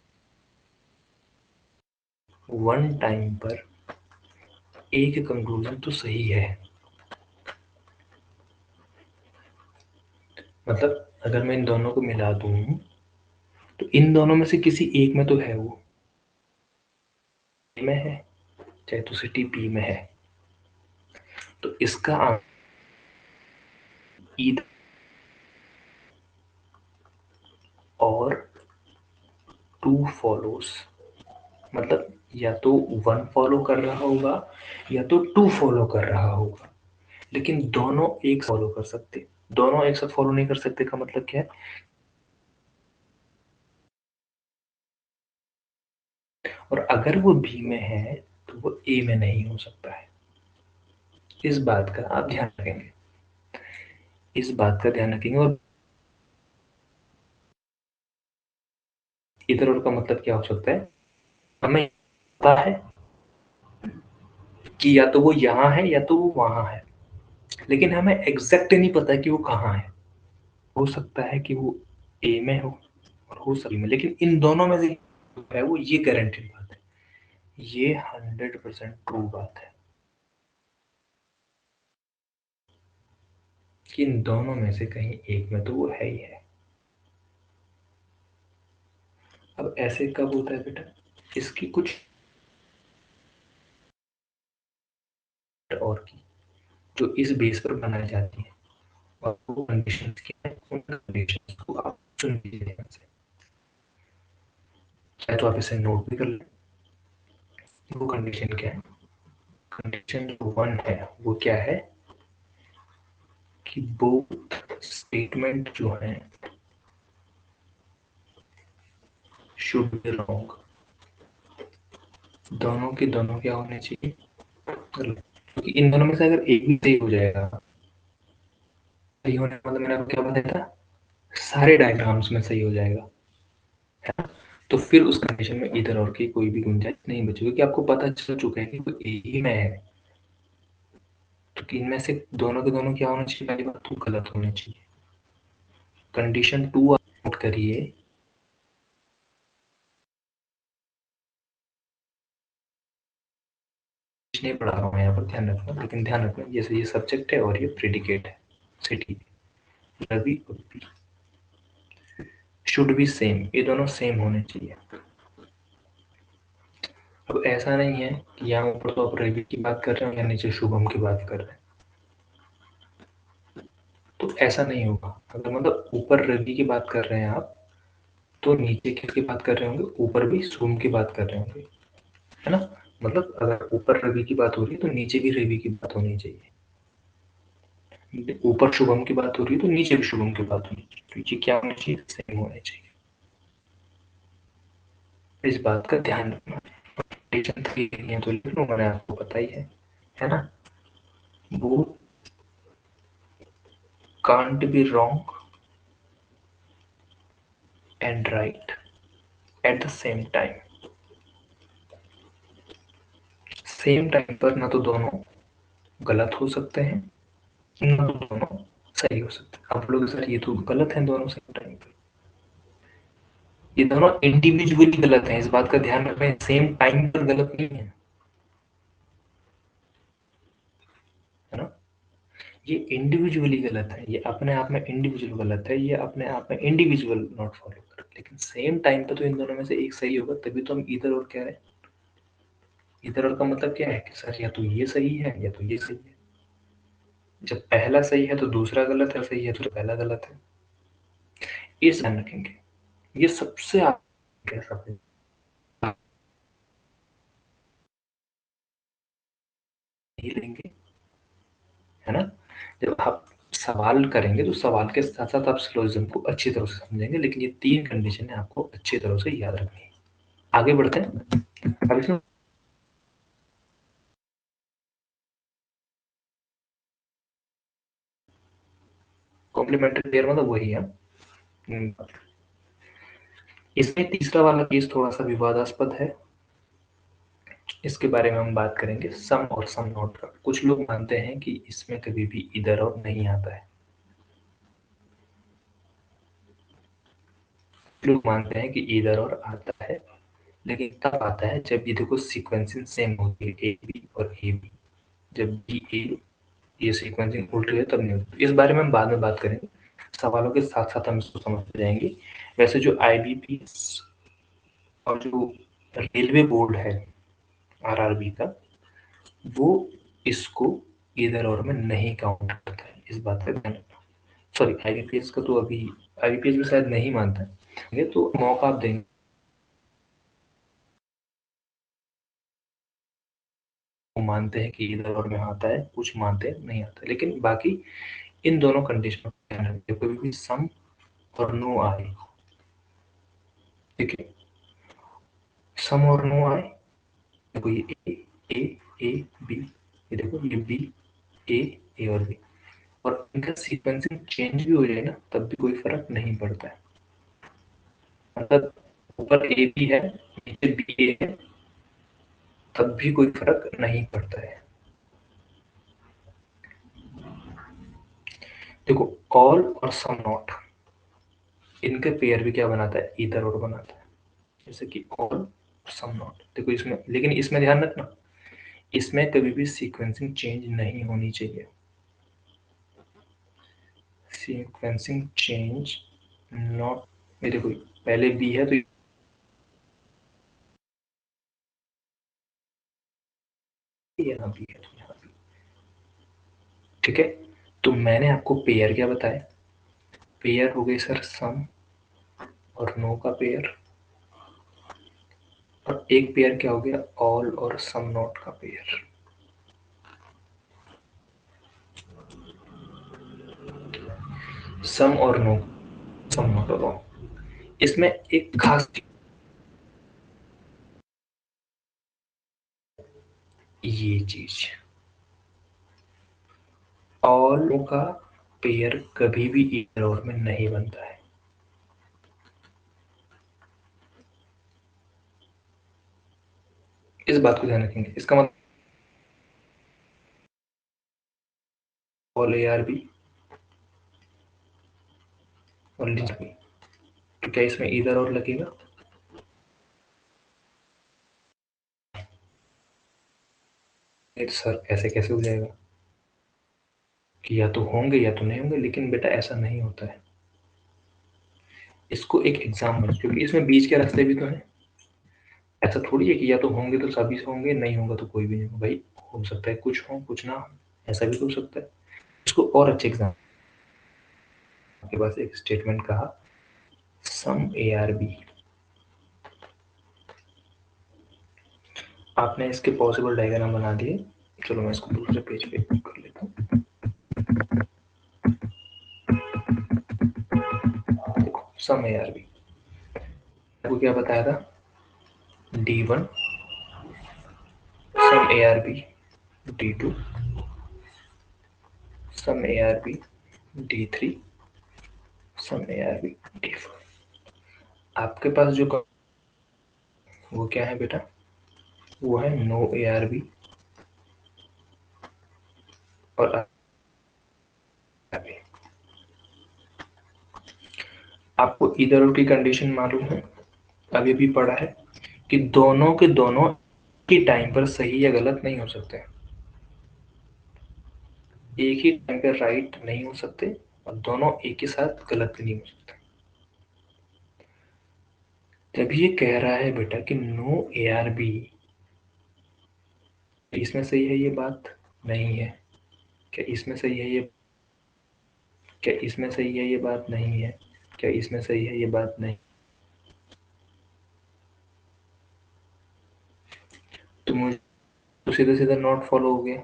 वन टाइम पर एक कंक्लूजन तो सही है। मतलब अगर मैं इन दोनों को मिला दूं तो इन दोनों में से किसी एक में तो है, वो A में है, चाहे तो सिटी बी में है। तो इसका ईद और टू फॉलोस, मतलब या तो वन फॉलो कर रहा होगा या तो टू फॉलो कर रहा होगा, लेकिन दोनों एक फॉलो कर सकते। दोनों एक साथ फॉलो नहीं कर सकते का मतलब क्या है? और अगर वो बी में है तो वो ए में नहीं हो सकता है। इस बात का आप ध्यान रखेंगे, इस बात का ध्यान रखेंगे। और इधर उधर का मतलब क्या हो सकता है? हमें पता है कि या तो वो यहाँ है या तो वो वहां है, लेकिन हमें एग्जैक्ट नहीं पता कि वो कहाँ है। हो सकता है कि वो ए में हो और हो सकता है में, लेकिन इन दोनों में से है वो, ये गारंटेड बात है, ये 100% ट्रू बात है कि इन दोनों में से कहीं एक में तो वो है ही है। अब ऐसे कब होता है बेटा? इसकी कुछ और की जो इस बेस पर बनाई जाती है, और वो कंडीशन क्या है, उन कंडीशन को आप चुन लीजिए ध्यान से। चाहे तो आप इसे नोट भी कर लें। वो कंडीशन क्या है? कंडीशन जो वन है वो क्या है कि बोथ स्टेटमेंट जो है शुड बी रॉन्ग। दोनों के दोनों क्या होने चाहिए? गलत। क्योंकि इन दोनों में से अगर एक भी सही हो जाएगा, सही होने का मतलब मैंने आपको क्या बताया था, सारे डायग्राम्स में सही हो जाएगा, है ना? तो फिर उस कंडीशन में इधर और की कोई भी गुंजाइश नहीं बची, क्योंकि आपको पता चल चुका है कि वो ए ही में है। तो इनमें से दोनों के दोनों क्या होना चाहिए? पहली बात तो गलत होने चाहिए। कंडीशन टू आप नोट करिए। कुछ नहीं पढ़ा रहा हूँ यहाँ पर, ध्यान रखना, लेकिन ध्यान रखना जैसे ये सब्जेक्ट है और ये प्रेडिकेट है। सिटी, रवि और पी शुड बी सेम, ये दोनों सेम होने चाहिए। अब ऐसा नहीं है कि यहाँ ऊपर तो आप रवि की बात कर रहे हो या नीचे शुभम की बात कर रहे हैं, तो ऐसा नहीं होगा। अगर मतलब ऊपर रवि की बात कर रहे हैं आप, तो नीचे किसकी बात कर रहे होंगे? ऊपर भी शुभम की बात कर रहे होंगे, है ना? मतलब अगर ऊपर रवि की बात हो रही है तो नीचे भी रवि की बात होनी चाहिए। ऊपर शुभम की बात हो रही है तो नीचे भी शुभम की बात होनी चाहिए, तो ये क्या होना चाहिए? सेम होने चाहिए। इस बात का ध्यान रखना। कंडीशन थ्री है तो लिख लो, मैंने आपको पता ही है ना? वो can't be wrong and right at the same time. Same time पर ना तो दोनों गलत हो सकते हैं, ना तो दोनों सही हो सकते हैं। आप लोग सर ये तो गलत है दोनों सेम टाइम पर, ये दोनों इंडिविजुअली गलत है, इस बात का ध्यान रखें, सेम टाइम पर गलत नहीं है ना? ये इंडिविजुअली गलत है, ये अपने आप में इंडिविजुअल गलत है, ये अपने आप में इंडिविजुअल नॉट फॉलो कर, लेकिन सेम टाइम पे तो इन दोनों में से एक सही होगा, तभी तो हम इधर और कह रहे हैं। इधर और का मतलब क्या है कि सर या तो ये सही है या तो ये सही है। जब पहला सही है तो दूसरा गलत है, सही है तो पहला गलत है। ये ध्यान रखेंगे, ये सबसे आप कह सकते हैं, नहीं लेंगे, है ना? जब आप सवाल करेंगे तो सवाल के साथ साथ आप सिलोजिज्म को अच्छी तरह से समझेंगे, लेकिन ये तीन कंडीशन है आपको अच्छी तरह से याद रखनी है। आगे बढ़ते हैं। अब इसमें कॉम्प्लीमेंट्री पेयर मतलब वही है। इसमें तीसरा वाला केस थोड़ा सा विवादास्पद है, इसके बारे में हम बात करेंगे, सम और सम नॉट का। कुछ लोग मानते हैं कि इसमें कभी भी इधर और नहीं आता है, लोग मानते हैं कि इधर और आता है, लेकिन तब आता है जब ये देखो सीक्वेंसिंग सेम होती है, ए बी और ए बी। जब बी ए ये सीक्वेंसिंग उल्टी है तब नहीं होती। इस बारे में हम बाद में बात करेंगे, सवालों के साथ साथ हम इसको समझ जाएंगे। वैसे जो आईबीपीएस और जो रेलवे बोर्ड है आरआरबी का, वो इसको इधर और में नहीं काउंट करता है, इस बात का ध्यान रखना। सॉरी, आईबीपीएस का तो अभी आईबीपीएस भी शायद नहीं मानता है, ये तो मौका आप देंगे, वो मानते हैं कि इधर और में आता है, कुछ मानते हैं नहीं आता है। लेकिन बाकी इन दोनों कंडीशनों का ध्यान रखिए, कभी भी सम और नो आए, ठीक है, सम और नो आए, देखो ये ए ए बी, ये देखो ये बी ए और बी, और इनका सीक्वेंसिंग चेंज भी हो जाए ना तब भी कोई फर्क नहीं पड़ता है। मतलब ऊपर ए बी है, नीचे बी ए है, तब भी कोई फर्क नहीं पड़ता है। देखो ऑल और सम नॉट, इनके पेयर भी क्या बनाता है, इधर और बनाता है, जैसे कि ऑल और सम नॉट। देखो इसमें, लेकिन इसमें ध्यान रखना, इसमें कभी भी सीक्वेंसिंग चेंज नहीं होनी चाहिए, सीक्वेंसिंग चेंज नॉट। मेरे को पहले बी है तो यहाँ भी है तो यहाँ भी, ठीक है। तो मैंने आपको पेयर क्या बताया, पेयर हो गई सर सम और नो का पेयर, और एक पेयर क्या हो गया, ऑल और सम नॉट का पेयर। सम और नो, सम नॉट और नो, इसमें एक खास ये चीज, ऑल का पेयर कभी भी इधर और में नहीं बनता है, इस बात को ध्यान रखेंगे। इसका मतलब ऑल ए आर बी और लिस्ट बी, तो क्या इसमें इधर और लगेगा, सर ऐसे कैसे हो जाएगा कि या तो होंगे या तो नहीं होंगे, लेकिन बेटा ऐसा नहीं होता है। इसको एक एग्जाम्पल, क्योंकि इसमें बीच के रास्ते भी तो हैं, ऐसा थोड़ी है कि या तो होंगे तो सभी होंगे, नहीं होगा तो कोई भी नहीं होगा। भाई हो सकता है कुछ हो कुछ ना हो, ऐसा भी तो हो सकता है। इसको और अच्छे एग्जाम्पल के पास एक स्टेटमेंट कहा, सम ए आर बी, आपने इसके पॉसिबल डायग्राम बना दिए। चलो मैं इसको दूसरे पेज पे कर लेता हूँ। देखो सम ए आर बी, आपको क्या बताया था, D one some A are B, D two some A are B, D three some A are B, D four. आपके पास जो वो क्या है बेटा, वो है नो ए आर बी और आर। आपको इधर की कंडीशन मालूम है, अभी भी पढ़ा है कि दोनों के दोनों की टाइम पर सही या गलत नहीं हो सकते, एक ही टाइम पर राइट नहीं हो सकते, और दोनों एक ही साथ गलत भी नहीं हो सकते। जब ये कह रहा है बेटा कि नो ए आर बी, इसमें सही है ये बात, नहीं है, क्या इसमें सही है ये, क्या इसमें सही है ये बात, नहीं है, क्या इसमें सही है ये बात, नहीं, तो मुझे तो सीधा सीधा नॉट फॉलो हो गया।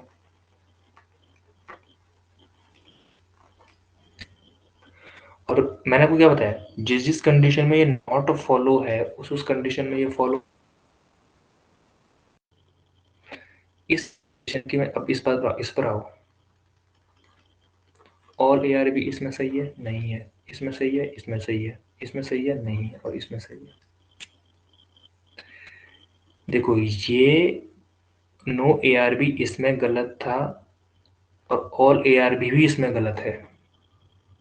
और मैंने आपको क्या बताया, जिस जिस कंडीशन में ये नॉट फॉलो है, उस कंडीशन में ये फॉलो, इस कंडीशन की मैं अब इस पर आओ, ऑल ए आर बी इसमें सही है, नहीं है, इसमें सही है, इसमें सही है, इसमें सही है, नहीं है, और इसमें सही है। देखो ये नो ए आर बी इसमें गलत था और ऑल ए आर बी भी इसमें गलत है।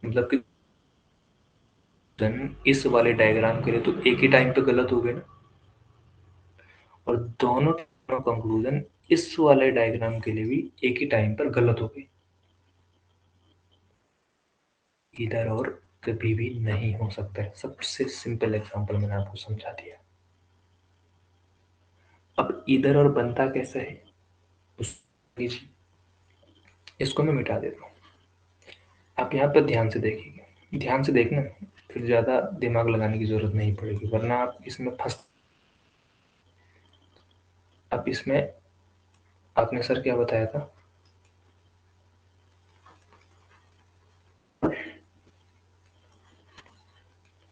मतलब कि इस वाले डायग्राम के लिए तो एक ही टाइम पे गलत हो गए ना, और दोनों कंक्लूजन इस वाले डायग्राम के लिए भी एक ही टाइम पर गलत हो गए। इधर और कभी भी नहीं हो सकता है। सबसे सिंपल एग्जांपल मैंने आपको समझा दिया। अब इधर और बनता कैसा है उस इसको मैं मिटा देता हूँ। आप यहाँ पर ध्यान से देखिए, ध्यान से देखना, फिर ज्यादा दिमाग लगाने की जरूरत नहीं पड़ेगी, वरना आप इसमें फंस। अब इसमें आपने सर क्या बताया था?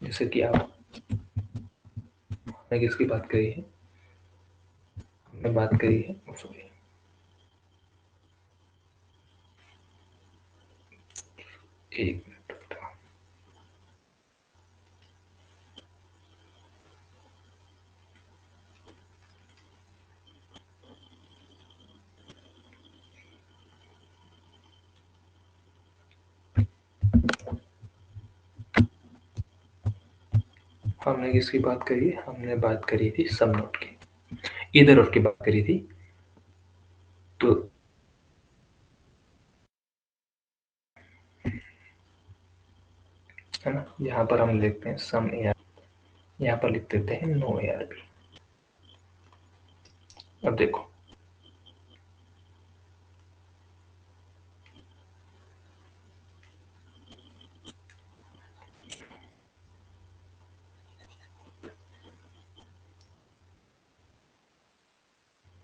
जैसे कि आपने किसकी बात करी है? हमने बात करी है, सॉरी, एक मिनट। हमने किसकी बात करी है? हमने बात करी थी सम नोट की, इधर और की बात करी थी। तो है ना, यहाँ पर हम लिखते हैं सम ए आर, यहाँ पर लिख देते हैं नो ए आर बी। अब देखो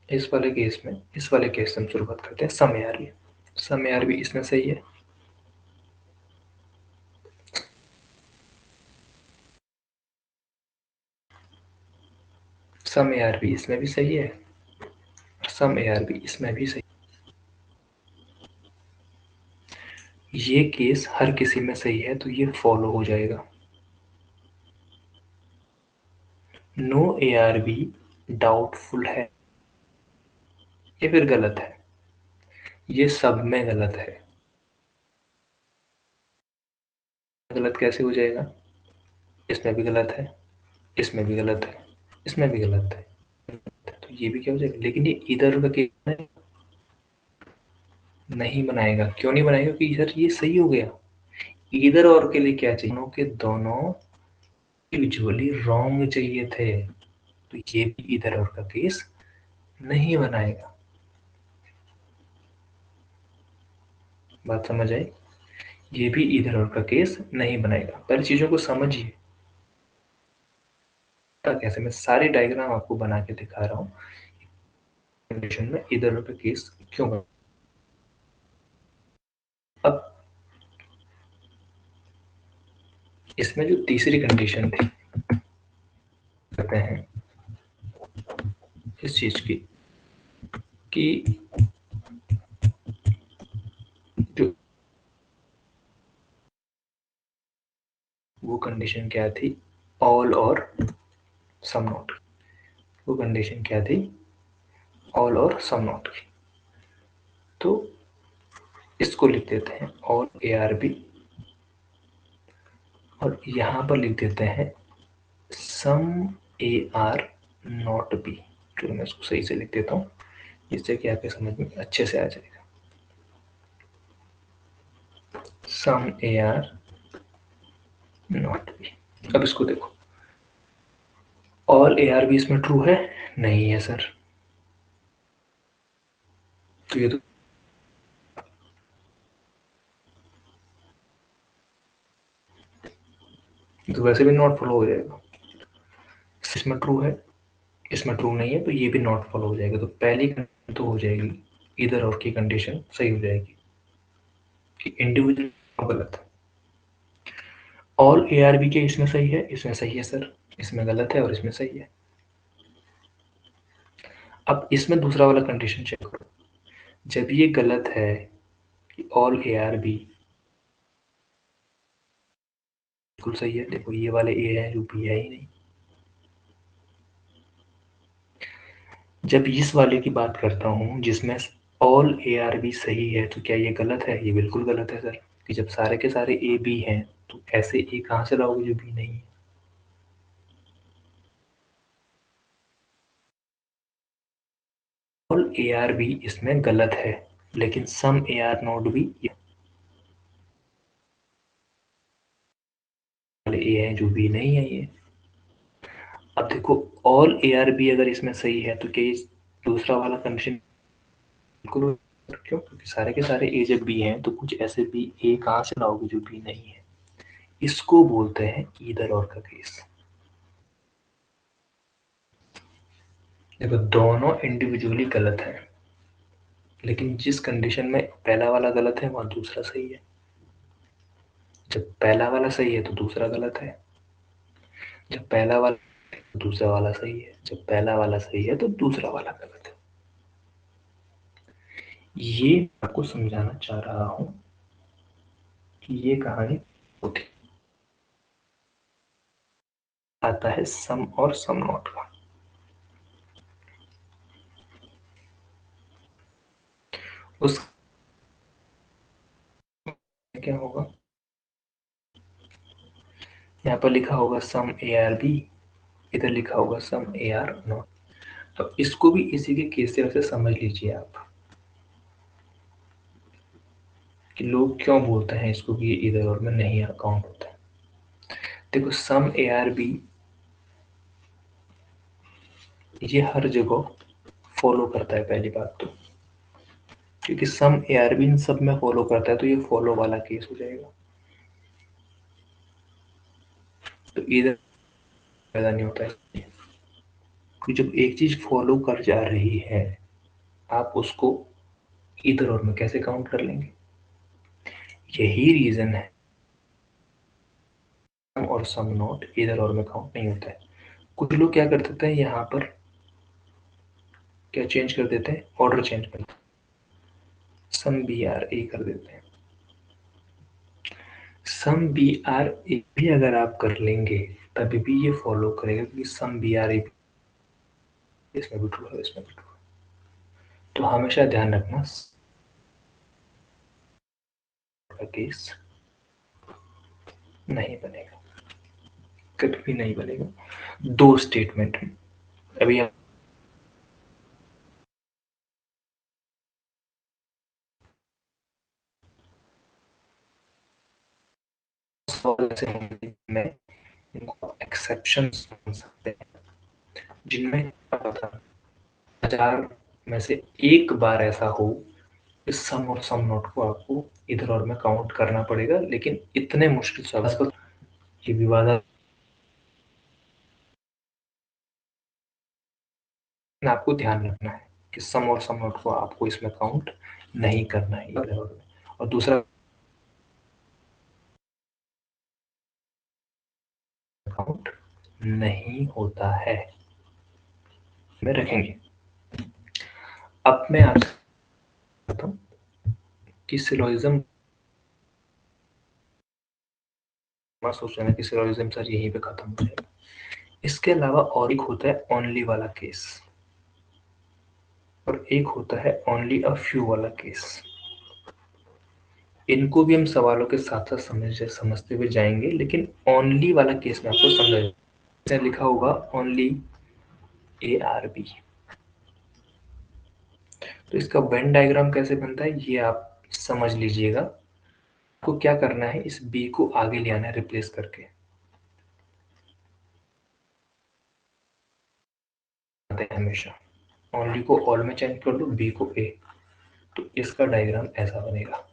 इस वाले केस से हम शुरुआत करते हैं some A are B. Some A are B इसमें सही है, सम ए आर बी इसमें भी सही है, सम ए आर बी इसमें भी सही। ये केस हर किसी में सही है, तो ये फॉलो हो जाएगा। No A are B doubtful है, ये फिर गलत है, ये सब में गलत है। गलत कैसे हो जाएगा? इसमें भी गलत है, इसमें भी गलत है, इसमें भी गलत है, तो ये भी क्या हो जाएगा? लेकिन ये इधर का केस नहीं बनाएगा। क्यों नहीं बनाएगा? क्योंकि सर ये सही हो गया। इधर और के लिए क्या चाहिए? दोनों के दोनों विजुअली रॉन्ग चाहिए थे, तो ये भी इधर और का केस नहीं बनाएगा। बात समझ आई? ये भी इधर और का केस नहीं बनाएगा। पहले चीजों को समझिए। कैसे मैं सारी डायग्राम आपको बना के दिखा रहा हूँ, कंडीशन में इधर और का केस क्यों बना। अब इसमें जो तीसरी कंडीशन थी, कहते हैं इस चीज की कि जो वो कंडीशन क्या थी? ऑल और सम नोट। वो कंडीशन क्या थी? ऑल और सम नोट की। तो इसको लिख देते हैं ऑल ए आर बी, और यहां पर लिख देते हैं some A are not B. चलो मैं इसको सही से लिख देता हूँ, जिससे कि आपके समझ में अच्छे से आ जाएगा। सम ए आर नॉट बी। अब इसको देखो, ऑल ए आर बी इसमें ट्रू है? नहीं है सर। तो ये तो वैसे भी नॉट फॉलो हो जाएगा। इसमें ट्रू है, इसमें ट्रू नहीं है, तो ये भी नॉट फॉलो हो जाएगा। तो पहली कंडीशन तो हो जाएगी, इधर और की कंडीशन सही हो जाएगी कि इंडिविजुअल गलत है। ऑल ए आर बी के इसमें सही है, इसमें सही है सर, इसमें गलत है और इसमें सही है। अब इसमें दूसरा वाला कंडीशन चेक करो। जब ये गलत है कि ऑल ए आर बी बिल्कुल सही है, देखो ये वाले ए है जो बी है ही नहीं। जब इस वाले की बात करता हूँ जिसमें ऑल ए आर बी सही है, तो क्या ये गलत है? ये बिल्कुल गलत है सर, कि जब सारे के सारे ए बी हैं तो ऐसे ए कहाँ से लाओगे जो बी नहीं है? ऑल ए आर बी इसमें गलत है, लेकिन सम ए आर नॉट भी वाले ए हैं जो बी नहीं है ये। अब देखो, ऑल ए आर बी अगर इसमें सही है तो क्या ये दूसरा वाला कंडीशन बिल्कुल? क्यों? क्योंकि सारे के सारे ए जब बी हैं तो कुछ ऐसे बी ए कहाँ से लाओगे जो बी नहीं है? इसको बोलते हैं ईदर और का केस। देखो, दोनों इंडिविजुअली गलत है, लेकिन जिस कंडीशन में पहला वाला गलत है वहां दूसरा सही है। जब पहला वाला सही है तो दूसरा गलत है, जब पहला वाला तो दूसरा वाला सही है, जब पहला वाला सही है तो दूसरा वाला गलत है। ये आपको समझाना चाह रहा हूं कि ये कहानी होती आता है सम और सम नॉट का। उस क्या होगा, यहाँ पर लिखा होगा सम ए आर बी, इधर लिखा होगा सम ए आर नॉट। तो इसको भी इसी के केस से समझ लीजिए आप, कि लोग क्यों बोलते हैं इसको कि ये इधर और में नहीं अकाउंट होता है। देखो, सम ए आर बी ये हर जगह फॉलो करता है, पहली बात तो, क्योंकि सम ए आर बी इन सब में फॉलो करता है, तो ये फॉलो वाला केस हो जाएगा। तो इधर पैदा नहीं होता है, क्योंकि जब एक चीज फॉलो कर जा रही है, आप उसको इधर और में कैसे काउंट कर लेंगे? यही रीजन है सम और सम नॉट इधर और में काउंट नहीं होता है। कुछ लोग क्या कर देते हैं यहाँ पर, क्या चेंज कर देते हैं, ऑर्डर चेंज कर देते हैं, सम बी आर ए कर देते हैं। सम बी आर ए भी अगर आप कर लेंगे तभी भी ये फॉलो करेगा, क्योंकि सम बी आर ए इसमें भी ट्रू है, इसमें भी ट्रू है। तो हमेशा ध्यान रखना, का केस नहीं बनेगा, कभी भी नहीं बनेगा दो स्टेटमेंट में। अभी आप सवाल ऐसे होंगे में इनको एक्सेप्शन बन सकते हैं, जिनमें क्या पता 1000 में से एक बार ऐसा हो, इस सम और सम नोट को आपको इधर और में काउंट करना पड़ेगा, लेकिन इतने मुश्किल सवाल पर ये विवाद आपको ध्यान रखना है कि सम और सम नोट को आपको इसमें काउंट नहीं करना है इधर और में। और दूसरा, काउंट नहीं होता है में रखेंगे। अब मैं आपसे बताता हूँ कि सिलोजिज्म, मैं सोच रहा कि सिलोजिज्म सर यहीं पे खत्म हो जाएगा। इसके अलावा और एक होता है ओनली वाला केस, और एक होता है ओनली अ फ्यू वाला केस। इनको भी हम सवालों के साथ साथ समझते हुए जाएंगे, लेकिन ओनली वाला केस में आपको समझ लिखा होगा ओनली ए आर बी। तो इसका वेन डायग्राम कैसे बनता है ये आप समझ लीजिएगा। आपको क्या करना है, इस बी को आगे ले आना है रिप्लेस करके, हमेशा ओनली को ऑल में चेंज कर दो, बी को ए, तो इसका डायग्राम ऐसा बनेगा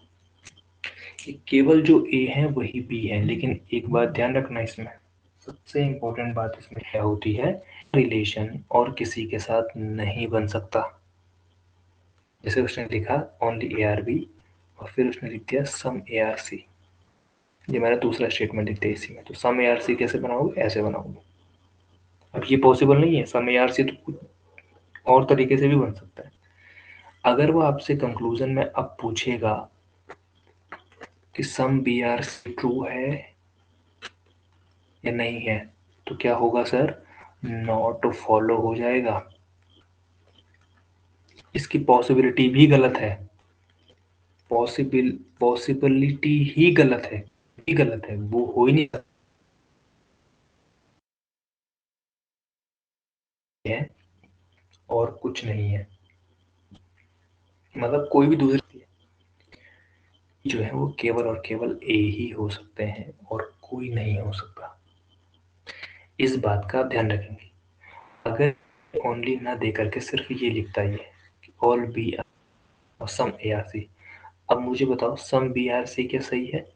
कि केवल जो ए है वही बी है। लेकिन एक बात ध्यान रखना, इसमें सबसे इंपॉर्टेंट बात इसमें क्या होती है, रिलेशन और किसी के साथ नहीं बन सकता। जैसे उसने लिखा ओनली ए आर बी और फिर उसने लिख दिया सम ए आर सी, ये मैंने दूसरा स्टेटमेंट लिख दिया इसी में। तो सम ए आर सी कैसे बनाओगे, ऐसे बनाओगे। अब ये पॉसिबल नहीं है, सम ए आर सी तो कुछ और तरीके से भी बन सकता है। अगर वो आपसे कंक्लूजन में अब पूछेगा कि some B are C true है या नहीं है, तो क्या होगा सर, नॉट फॉलो हो जाएगा। इसकी पॉसिबिलिटी भी गलत है, पॉसिबिलिटी ही गलत है, ही गलत है, वो हो ही नहीं सकता है और कुछ नहीं है, मतलब कोई भी दूसरी जो है वो केवल और केवल ए ही हो सकते हैं और कोई नहीं हो सकता। इस बात का ध्यान रखेंगे। अगर ओनली ना दे करके सिर्फ ये लिखता ही है कि ऑल बी और सम ए आर सी, अब मुझे बताओ सम बी आर सी क्या सही है?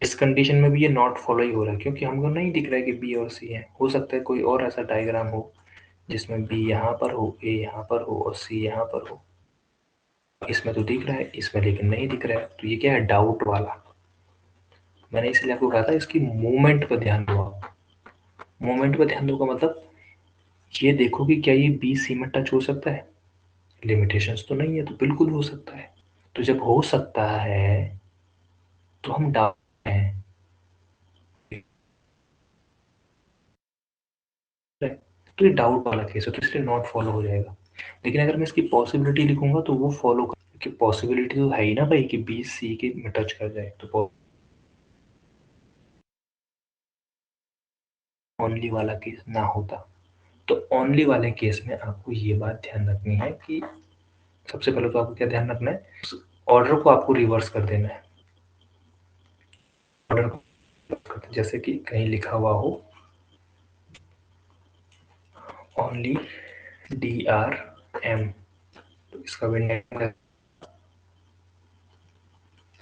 इस कंडीशन में भी ये नॉट फॉलो ही हो रहा है, क्योंकि हमको नहीं दिख रहा है कि बी और सी है। हो सकता है कोई और ऐसा डायग्राम हो जिसमें बी यहाँ पर हो, ए यहाँ पर हो और सी यहाँ पर हो। इसमें तो दिख रहा है, इसमें लेकिन नहीं दिख रहा है, तो ये क्या है? डाउट वाला। मैंने इसलिए आपको कहा था इसकी मूवमेंट पर ध्यान दो आप। मूवमेंट पर ध्यान दो का मतलब ये देखो कि क्या ये बी सी में टच हो सकता है? लिमिटेशंस तो नहीं है, तो बिल्कुल हो सकता है। तो जब हो सकता है तो हम डाउट हैं, तो ये डाउट वाला केस है, तो इसलिए नॉट फॉलो हो जाएगा। लेकिन अगर मैं इसकी पॉसिबिलिटी लिखूंगा तो वो फॉलो कर, क्योंकि पॉसिबिलिटी तो है ही ना भाई कि बी सी के में टच कर जाए, तो ओनली वाला केस ना होता। तो ओनली वाले केस में आपको ये बात ध्यान रखनी है कि सबसे पहले तो आपको क्या ध्यान रखना है, ऑर्डर को आपको रिवर्स कर देना है। ऑर्डर को जैसे कि कहीं लिखा हुआ हो ओनली डी आर एम, तो इसका भी name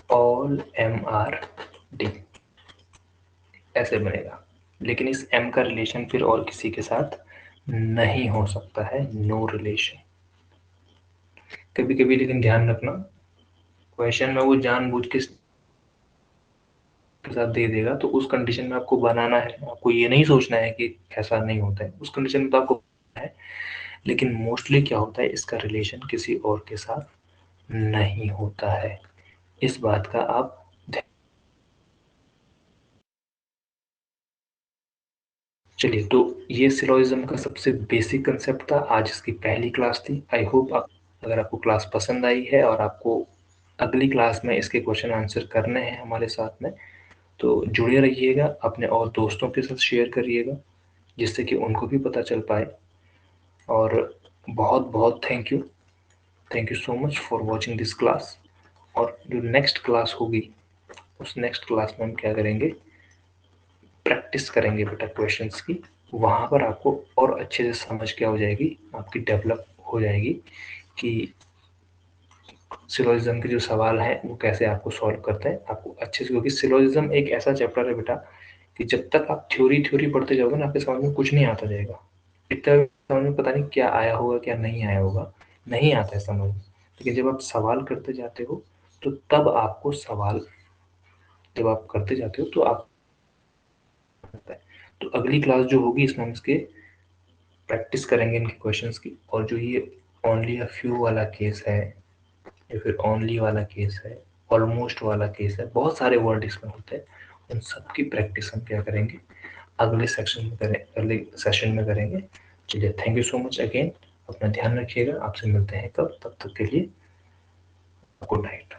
all M are D ऐसे बनेगा। लेकिन इस एम का रिलेशन फिर और किसी के साथ नहीं हो सकता है, नो रिलेशन। कभी कभी लेकिन ध्यान रखना, क्वेश्चन में वो जानबूझ के साथ दे देगा, तो उस कंडीशन में आपको बनाना है, आपको ये नहीं सोचना है कि ऐसा नहीं होता है, उस कंडीशन में तो आपको है। लेकिन मोस्टली क्या होता है, इसका रिलेशन किसी और के साथ नहीं होता है। इस बात का आप चलिए, तो ये सिलोजिज्म का सबसे बेसिक कंसेप्ट था। आज इसकी पहली क्लास थी। आई होप आप, अगर आपको क्लास पसंद आई है और आपको अगली क्लास में इसके क्वेश्चन आंसर करने हैं हमारे साथ में, तो जुड़े रहिएगा, अपने और दोस्तों के साथ शेयर करिएगा जिससे कि उनको भी पता चल पाए। और बहुत बहुत thank you so much for watching this class. और जो नेक्स्ट क्लास होगी, उस नेक्स्ट क्लास में हम क्या करेंगे, प्रैक्टिस करेंगे बेटा क्वेश्चंस की। वहाँ पर आपको और अच्छे से समझ क्या हो जाएगी, आपकी डेवलप हो जाएगी कि सिलोजिज्म के जो सवाल हैं वो कैसे आपको सॉल्व करते हैं, आपको अच्छे से। क्योंकि सिलोजिज्म एक ऐसा चैप्टर है बेटा कि जब तक आप थ्योरी थ्योरी पढ़ते जाओगे ना, आपके समझ में कुछ नहीं आता जाएगा। इतना समझ में पता नहीं क्या आया होगा क्या नहीं आया होगा, नहीं आता है समझ में। लेकिन जब आप सवाल करते जाते हो तो तब आपको सवाल, जब आप करते जाते हो तो आप, तो अगली क्लास जो होगी इसमें हम इसके प्रैक्टिस करेंगे इनके क्वेश्चंस की। और जो ये ओनली अ फ्यू वाला केस है या फिर ओनली वाला केस है, ऑलमोस्ट वाला केस है, बहुत सारे वर्ड इसमें होते हैं, उन सब की प्रैक्टिस हम क्या करेंगे, अगले सेक्शन में करें, अगले सेशन में करेंगे। चलिए, thank you so much again. अपना ध्यान रखिएगा, आपसे मिलते हैं कब, तब तक के लिए गुड नाइट।